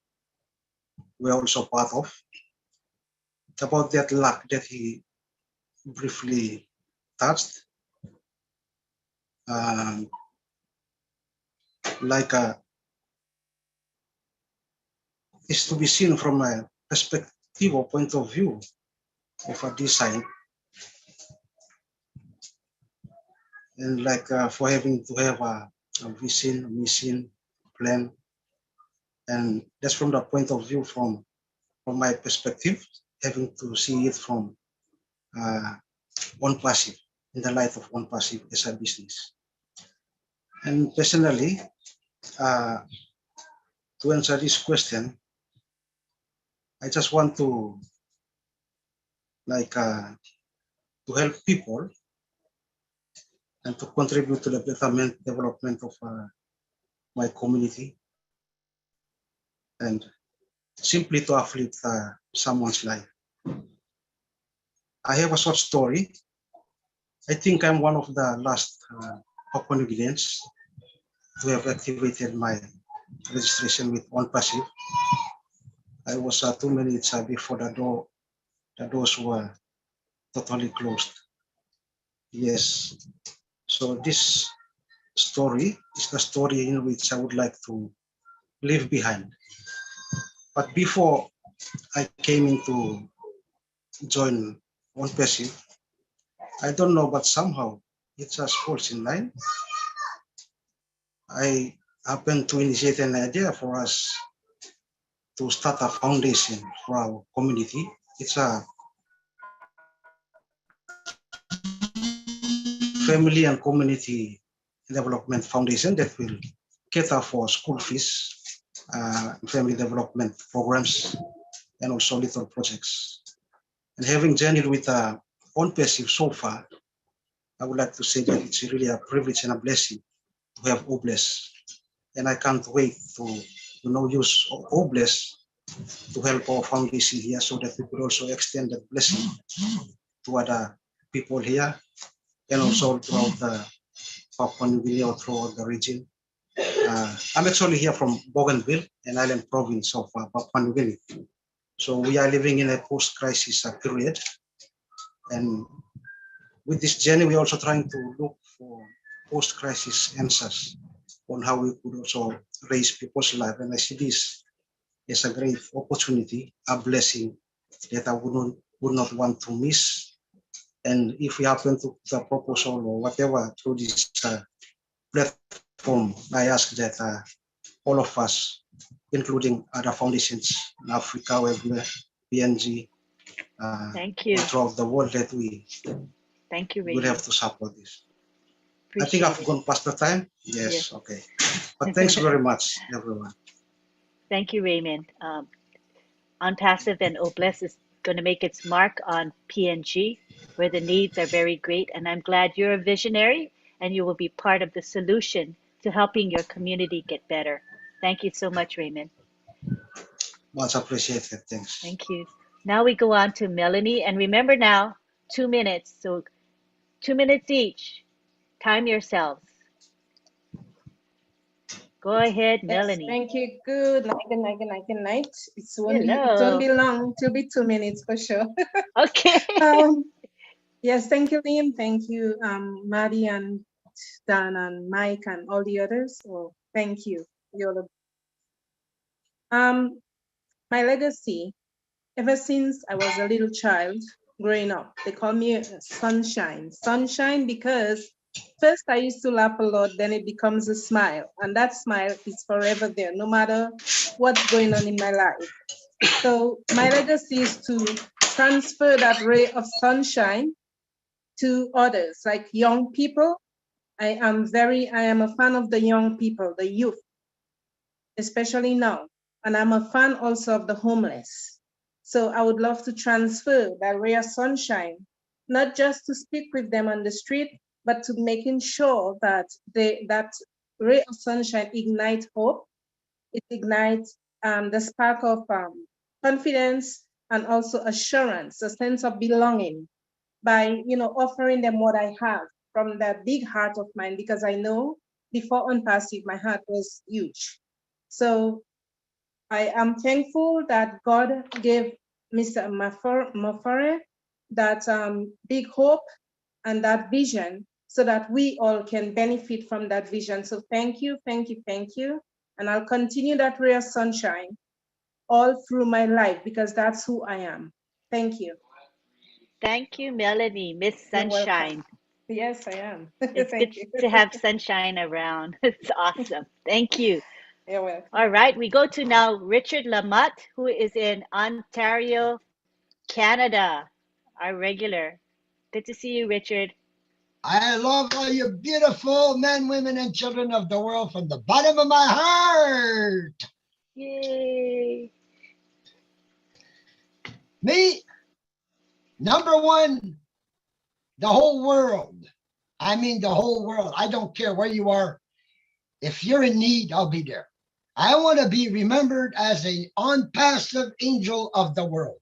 were also part of. It's about that luck that he briefly touched. Is to be seen from a perspective or point of view of a design, and for having to have a vision, mission, plan, and that's from the point of view from my perspective, having to see it from ONPASSIVE, in the light of ONPASSIVE as a business. And personally, to answer this question, I just want to to help people and to contribute to the betterment development of my community, and simply to uplift someone's life. I have a short story. I think I'm one of the last Papua New Guineans to have activated my registration with ONPASSIVE. I was 2 minutes before the doors were totally closed. Yes. So this story is the story in which I would like to leave behind. But before I came into join ONPASSIVE, I don't know, but somehow it just falls in line. I happened to initiate an idea for us to start a foundation for our community. It's a family and community development foundation that will cater for school fees, family development programs, and also little projects. And having journeyed with ONPASSIVE so far, I would like to say that it's really a privilege and a blessing to have Obless. And I can't wait to use Obless to help our foundation here so that we could also extend that blessing to other people here and also throughout the Papua New Guinea or throughout the region. I'm actually here from Bougainville, an island province of Papua New Guinea. So we are living in a post-crisis period. And with this journey, we're also trying to look for post-crisis answers on how we could also raise people's life. And I see this as a great opportunity, a blessing that I would not want to miss. And if we happen to the proposal or whatever through this platform, I ask that all of us, including other foundations in Africa, everywhere, PNG, Thank you. throughout the world, that we Thank you, will Raymond. have to support this. I Appreciate think I've it. gone past the time. Yes, Yes. okay. But thanks very much, everyone. Thank you, Raymond. ONPASSIVE and Obless is going to make its mark on PNG, where the needs are very great. And I'm glad you're a visionary and you will be part of the solution to helping your community get better. Thank you so much, Raymond. Much appreciated. Thanks. Thank you. Now we go on to Melanie. And remember now, 2 minutes. So 2 minutes each. Time yourselves. Go ahead, Yes, Melanie. thank you. Good night, good night, good night, good night. It won't Hello. be long. It'll be 2 minutes for sure. Okay. Yes, thank you, Liam. Thank you, Maddie and Dan and Mike and all the others. Oh, thank you. You're the my legacy, ever since I was a little child growing up, they call me Sunshine. Sunshine because first I used to laugh a lot, then it becomes a smile. And that smile is forever there, no matter what's going on in my life. So my legacy is to transfer that ray of sunshine to others, like young people. I am a fan of the young people, the youth, especially now. And I'm a fan also of the homeless. So I would love to transfer that ray of sunshine, not just to speak with them on the street, but to making sure that that ray of sunshine ignites hope. It ignites the spark of confidence and also assurance, a sense of belonging by offering them what I have from that big heart of mine, because I know before ONPASSIVE, my heart was huge. So I am thankful that God gave Mr. Mafare that big hope and that vision so that we all can benefit from that vision. So thank you, thank you, thank you. And I'll continue that ray of sunshine all through my life because that's who I am. Thank you. Thank you, Melanie, Miss You're welcome. Sunshine. Yes, I am. It's Thank good you. to have sunshine around. It's awesome. Thank you. You're welcome. All right, we go to now Richard Lamotte, who is in Ontario, Canada, our regular. Good to see you, Richard. I love all you beautiful men, women, and children of the world from the bottom of my heart. Yay. Me, number one, the whole world. I mean, the whole world. I don't care where you are. If you're in need, I'll be there. I want to be remembered as an unpassive angel of the world.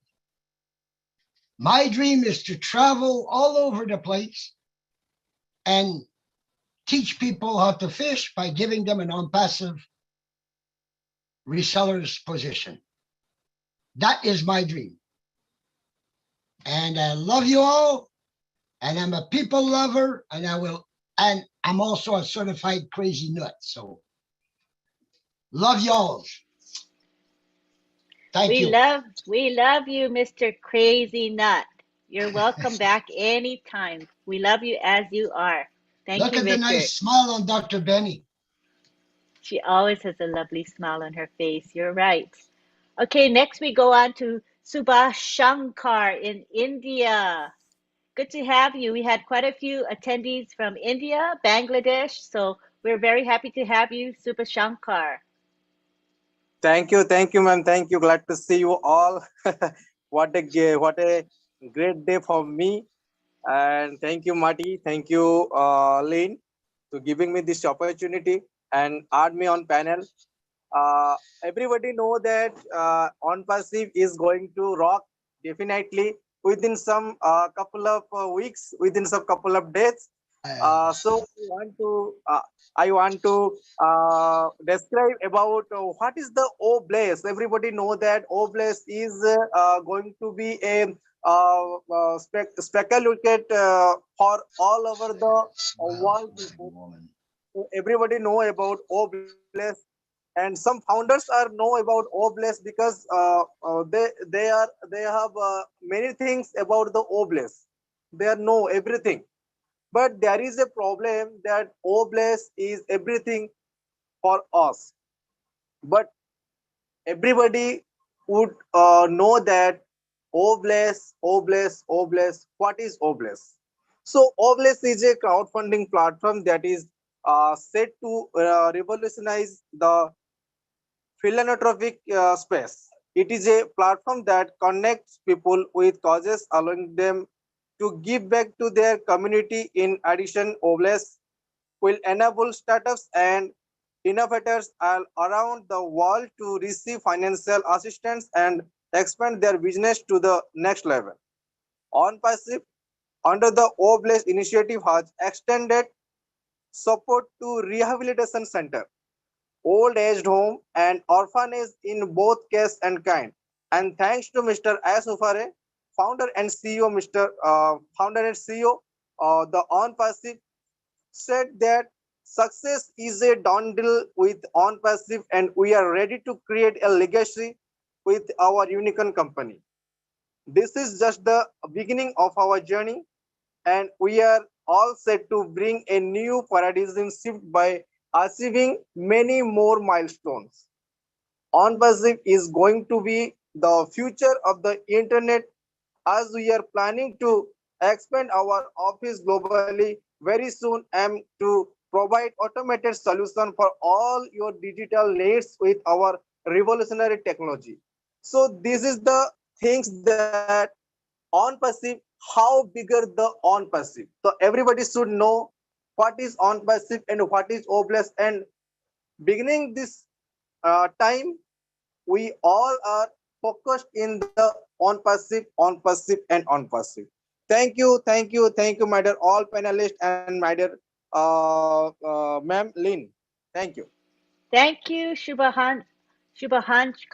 My dream is to travel all over the place and teach people how to fish by giving them an unpassive reseller's position. That is my dream. And I love you all. And I'm a people lover, and I'm also a certified crazy nut. So love y'all. Thank you. We love you, Mr. Crazy Nut. You're welcome back anytime. We love you as you are. Thank Look you, at Richard. the nice smile on Dr. Benny. She always has a lovely smile on her face. You're right. Okay, next we go on to Subhash Shankar in India. Good to have you. We had quite a few attendees from India, Bangladesh, so we're very happy to have you, Subhash Shankar. Thank you, ma'am. Thank you. Glad to see you all. What a great day for me. And thank you, Marty. Thank you, Lynn, to giving me this opportunity and add me on panel. Everybody know that ONPASSIVE is going to rock definitely within some couple of weeks, within some couple of days. So I want to describe about what is the Oblast. Everybody know that Oblast is going to be a speculated for all over the world. So everybody know about Oblast, and some founders are know about Oblast because they have many things about the Oblast. They know everything. But there is a problem that Oblast is everything for us. But everybody would know that Oblast, what is Oblast? So Oblast is a crowdfunding platform that is set to revolutionize the philanthropic space. It is a platform that connects people with causes, allowing them to give back to their community. In addition, Oblast will enable startups and innovators all around the world to receive financial assistance and expand their business to the next level. ONPASSIVE, under the Oblast initiative, has extended support to rehabilitation center, old aged home, and orphanage in both case and kind. And thanks to Mr. Asufare, founder and CEO, the ONPASSIVE said that success is a done deal with ONPASSIVE, and we are ready to create a legacy with our unicorn company. This is just the beginning of our journey, and we are all set to bring a new paradigm shift by achieving many more milestones. ONPASSIVE is going to be the future of the internet, as we are planning to expand our office globally very soon and to provide automated solution for all your digital needs with our revolutionary technology. So this is the things that ONPASSIVE, how bigger the ONPASSIVE. So everybody should know what is ONPASSIVE and what is Oblast. And beginning this time, we all are focused in the ONPASSIVE, and ONPASSIVE. Thank you, my dear all panelists and my dear ma'am Lynn. Thank you. Thank you, Shubhankar.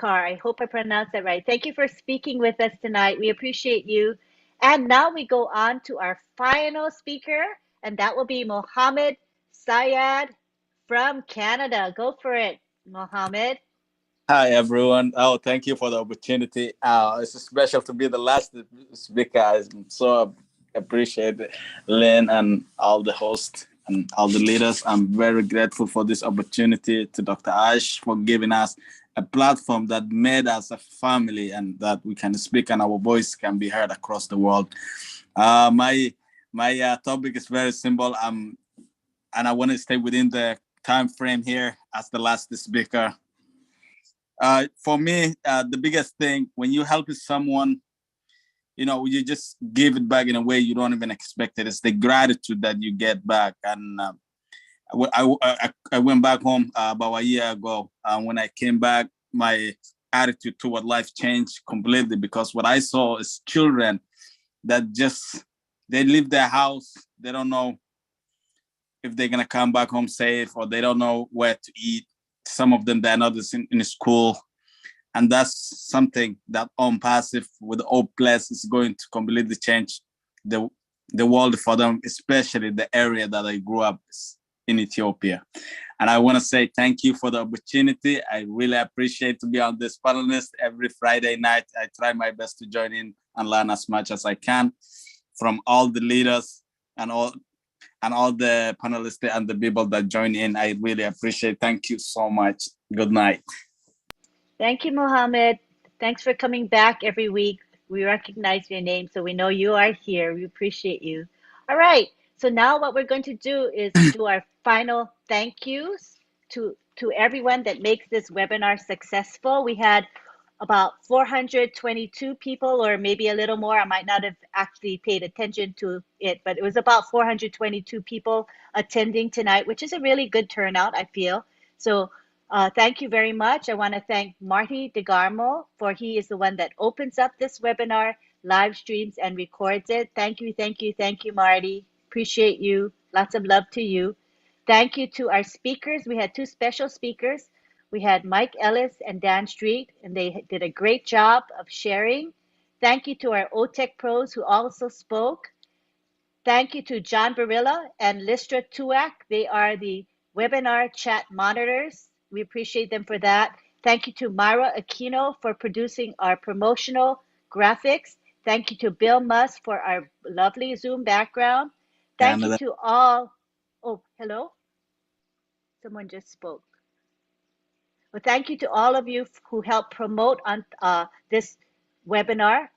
I hope I pronounced that right. Thank you for speaking with us tonight. We appreciate you. And now we go on to our final speaker, and that will be Mohammed Syed from Canada. Go for it, Mohammed. Hi, everyone. Oh, thank you for the opportunity. It's special to be the last speaker. I so appreciate Lynn and all the hosts and all the leaders. I'm very grateful for this opportunity to Dr. Ash for giving us a platform that made us a family and that we can speak and our voice can be heard across the world. My My topic is very simple. And I want to stay within the time frame here as the last speaker. For me, the biggest thing when you help someone, you just give it back in a way you don't even expect it. It's the gratitude that you get back. And I went back home about a year ago. When I came back, my attitude toward life changed completely, because what I saw is children that they leave their house. They don't know if they're going to come back home safe, or they don't know where to eat. Some of them, they're not in school. And that's something that ONPASSIVE with OPLESS is going to completely change the world for them, especially the area that I grew up in Ethiopia. And I want to say thank you for the opportunity. I really appreciate to be on this panel list every Friday night. I try my best to join in and learn as much as I can from all the leaders and all the panelists and the people that join in. I really appreciate. Thank you so much. Good night. Thank you, Mohammed. Thanks for coming back every week. We recognize your name, so we know you are here. We appreciate you. All right. So now what we're going to do is do our final thank yous to everyone that makes this webinar successful. We had about 422 people, or maybe a little more. I might not have actually paid attention to it, but it was about 422 people attending tonight, which is a really good turnout, I feel. So thank you very much. I want to thank Marty DeGarmo, for he is the one that opens up this webinar, live streams, and records it. Thank you, thank you, thank you, Marty. Appreciate you. Lots of love to you. Thank you to our speakers. We had two special speakers. We had Mike Ellis and Dan Street, and they did a great job of sharing. Thank you to our Otech pros who also spoke. Thank you to John Varilla and Listra Tuak. They are the webinar chat monitors. We appreciate them for that. Thank you to Myra Aquino for producing our promotional graphics. Thank you to Bill Musk for our lovely Zoom background. Thank you to all. Oh, hello? Someone just spoke. Well, thank you to all of you who helped promote on this webinar,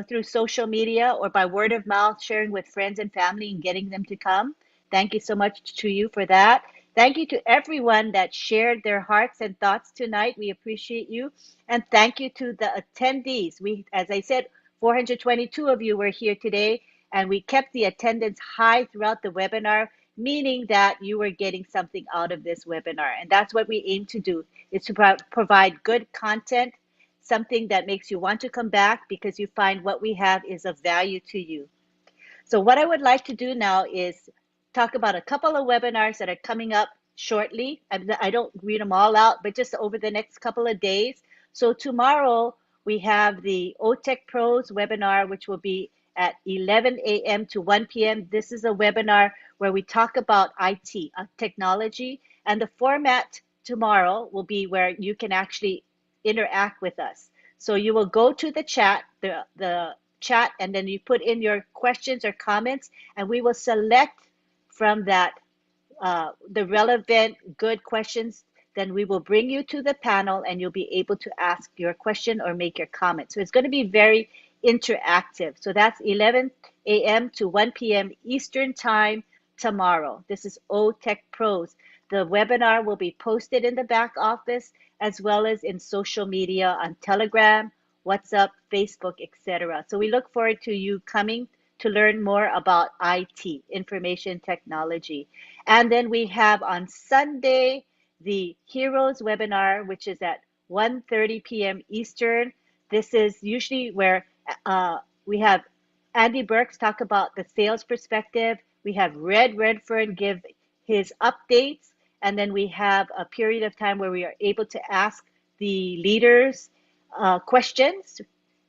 through social media or by word of mouth, sharing with friends and family and getting them to come. Thank you so much to you for that. Thank you to everyone that shared their hearts and thoughts tonight. We appreciate you. And thank you to the attendees. As I said, 422 of you were here today, and we kept the attendance high throughout the webinar, meaning that you were getting something out of this webinar. And that's what we aim to do, is to provide good content, something that makes you want to come back because you find what we have is of value to you. So what I would like to do now is talk about a couple of webinars that are coming up shortly. I don't read them all out, but just over the next couple of days. So tomorrow we have the Otech Pros webinar, which will be at 11 a.m. to 1 p.m. This is a webinar where we talk about IT, technology, and the format tomorrow will be where you can actually interact with us. So you will go to the chat, the chat, and then you put in your questions or comments, and we will select from that the relevant good questions. Then we will bring you to the panel and you'll be able to ask your question or make your comment. So it's going to be very interactive. So that's 11 a.m. to 1 p.m. Eastern time tomorrow. This is Otech Pros. The webinar will be posted in the back office as well as in social media on Telegram, WhatsApp, Facebook, etc. So we look forward to you coming to learn more about IT, information technology. And then we have on Sunday, the Heroes webinar, which is at 1:30 p.m. Eastern. This is usually where we have Andy Burks talk about the sales perspective. We have Red Redfern give his updates. And then we have a period of time where we are able to ask the leaders questions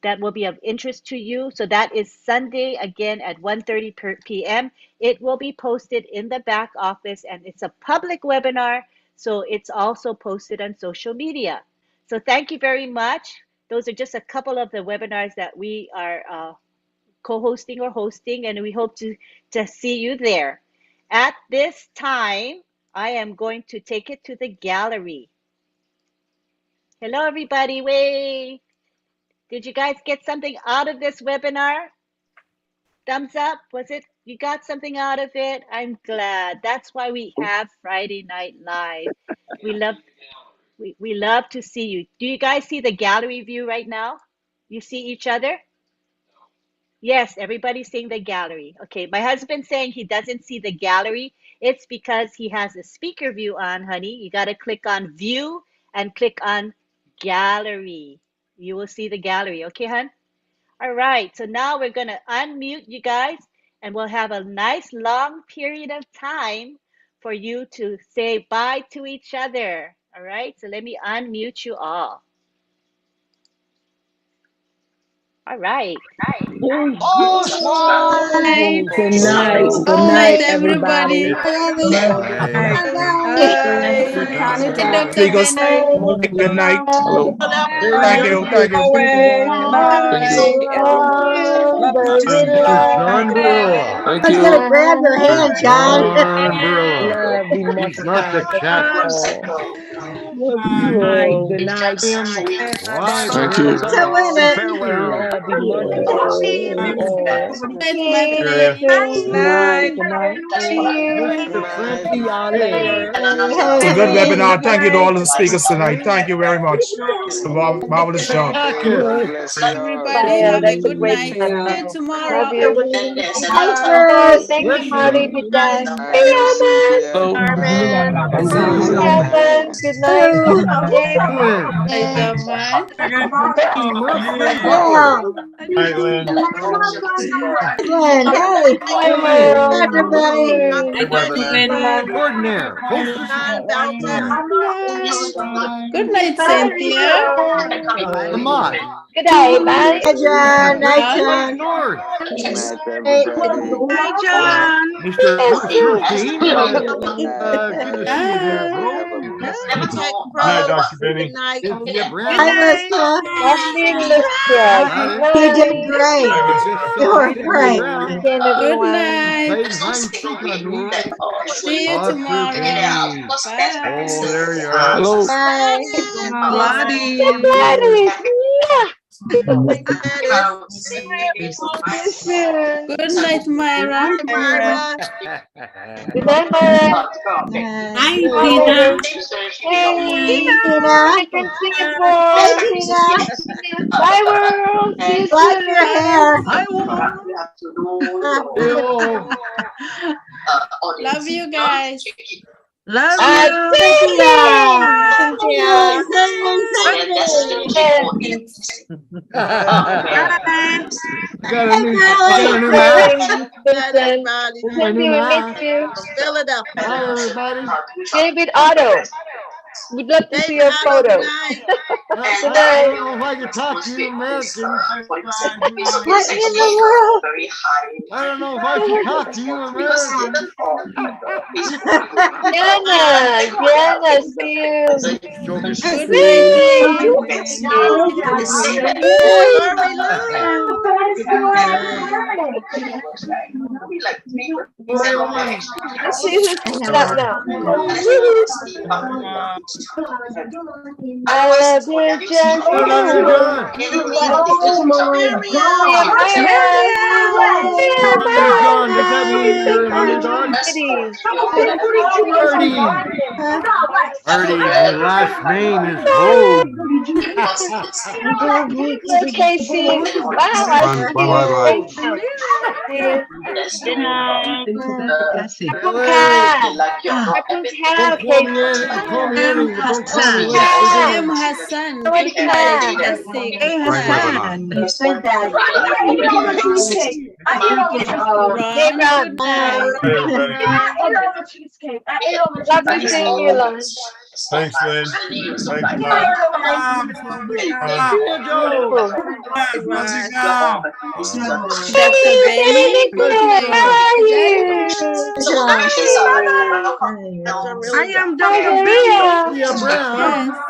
that will be of interest to you. So that is Sunday, again, at 1:30 p.m. It will be posted in the back office, and it's a public webinar, so it's also posted on social media. So thank you very much. Those are just a couple of the webinars that we are co-hosting or hosting, and we hope to see you there. At this time, I am going to take it to the gallery. Hello, everybody. Wait. Did you guys get something out of this webinar? Thumbs up. Was it You got something out of it? I'm glad. That's why we have Friday Night Live. We love to see you. Do you guys see the gallery view right now? You see each other? Yes, everybody's seeing the gallery. Okay, my husband's saying he doesn't see the gallery. It's because he has a speaker view on, honey. You got to click on view and click on gallery. You will see the gallery. Okay, hon? All right, so now we're going to unmute you guys and we'll have a nice long period of time for you to say bye to each other. All right, so let me unmute you all. All right. Good night. Good night, everybody. Speakers, good night. Hello. Thank you. Thank you. Thank I was you. gonna grab your hand, John. Love be multiplied to all. Love you all. Good night. Thank you. To win it. Love be multiplied to you all. Good Night. Good night. See y'all later. It's a good webinar. Thank you to all the speakers tonight. Thank you very much. It's a marvelous job. Everybody have a good night. See you tomorrow. Love you. Thank you. Thank you, Marty. Good night. Hey, Kevin. Good night. Jake. Yeah. Glenn, hey. Everybody. Good night, Cynthia. Good night, bye. Hi, John. Night, John. Good night, Hey. everybody. Hi, John. Mr. 13, Good good to see you there, bro. Have a blessed Otech Good night, Pro. Dr. Benny. Good night. Cynthia Good Brown. Hi, night. Lisa. Lovely, Lucia. Good You did night. great. You were great. Again, Good everyone. night. See you tomorrow. Bye. Oh, there you are. Hello. Bye. Gladys. See you soon. Good night, Myra. Myra. Good night, Myra. Hi, Tina. Hey, Tina. back in Singapore. Hey, Tina. Bye, world. See you Like soon. your hair. Love you guys. Love Cynthia. Cynthia. Got a Hey, new Carly. map. Vincent. Cindy, we miss you. Philadelphia. Hi, everybody. David Otto. We'd love to see your photo. Good I night. don't know if I can talk to you Americans. What in the world? I don't know if I should talk to you Americans. Diana, see you. Good night. See who's coming up now. I love you just I love you, John. Oh my God. Hey, John, does that mean you're an underdog? Artie, my last name is Vogue. Casey. Wow, I see you. Good night. Call me anything, but don't call me late. Hassan. Hey, Hassan. Ron, good night. Lovely seeing you, Lon. Thanks, Lynn. Thanks, Mike. Dr. Benny, good night. I am Dr. Benny.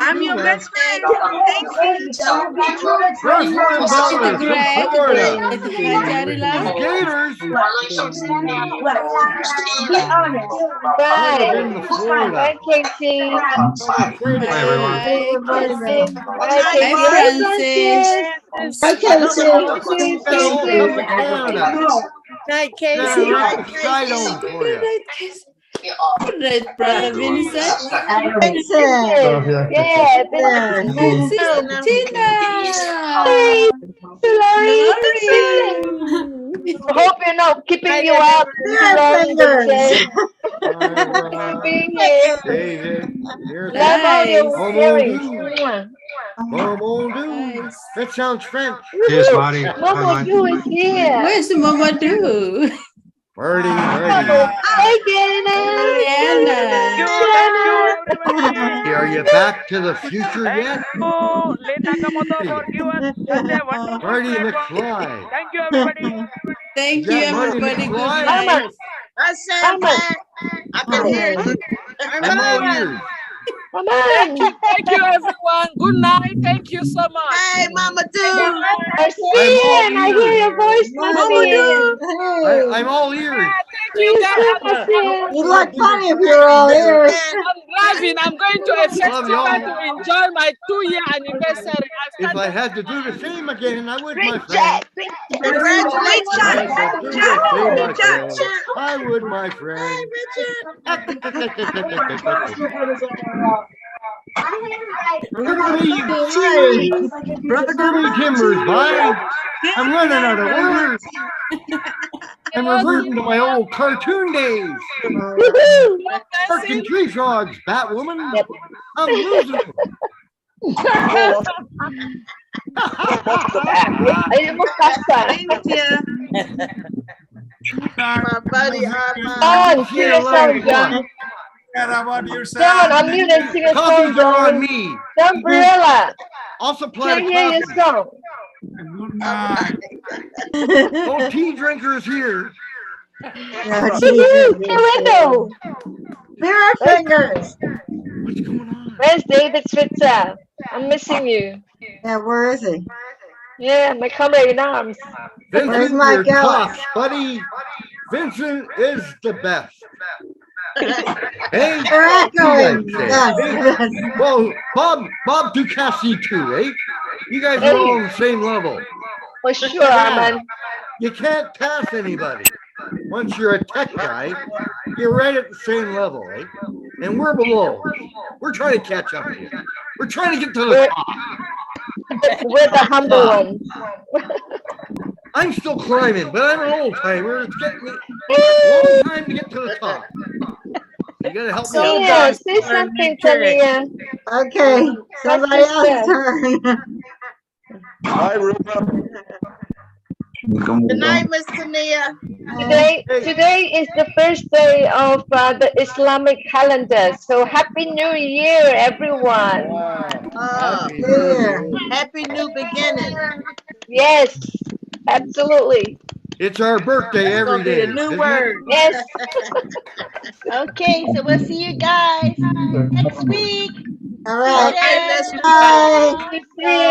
I'm your best friend. Thank you. Merslyn Butler from Florida. Hajarila. Gators. Bye. Been to Florida. Bye, Casey. Bye, everyone. Bye, Casey. Hi, Francis. Hi, Casey. Canada. night, Casey. Gonna write the sky dome for Good you. night, Casey. Good night, brother Vincent. Vincent. Yeah, Sister Tina. Hey, Lori. Lori. Hope you're not keeping you up too long, Vincent. Being here. David, here's Love all your Mon sharing. Mon Dieu. That sounds French. Cheers, Marty. Mama Do is here. Where's Mama Do? Marty. Hey, Diana. Are you back to the future yet? Marty McFly. Thank you, everybody. Thank you, everybody. Good McFly. night. I said back. I can hear you. I'm all ears. Thank you, everyone. Good night. Thank you so much. Hey, Mama Do. Marcian, I hear your voice, Marcian. I'm all ears. You guys. You'd look funny if you were all ears. I'm driving. I'm going to a festival to enjoy my 2-year anniversary. If I had to do the same again, I would, my friend. Congratulations. I would, my friend. Brother Timbers, bye. I'm running out of words. I'm reverting to my old cartoon days. Fucking tree frogs, Batwoman. I'm losing them. Thank you. My buddy Armand. Sing a song, John. John, unmute and sing a song, Copies are on John. me. John Varilla. I'll supply Can the hear your coffee. song. No tea drinkers here. Window. Mirror fingers. Where's David Switzer? I'm missing you. Yeah, where is he? Yeah, my comrade in arms. Where's Vincent, my you're Alex? tops, buddy. Vincent is the best. Hey, You're echoing. you guys say. Yes, Hey, well, Bob Ducassi too, eh? You guys are all on the same level. For sure, Armand. You can't pass anybody. Once you're a tech guy, you're right at the same level, eh? And we're below. We're trying to catch up here. We're trying to get to the top. We're the humble ones. I'm still climbing, but I'm an old timer. It's getting me a long time to get to the top. You gotta help me out. Yeah, say something, Tania. Okay, somebody else's turn. Hi, Rupa. Good night, Miss Tania. Today is the first day of the Islamic calendar. So Happy New Year, everyone. Happy new beginning. Yes, absolutely. It's our birthday every day. The new word. Yes. Okay, so we'll see you guys next week. All right. Okay, let's Bye. See you.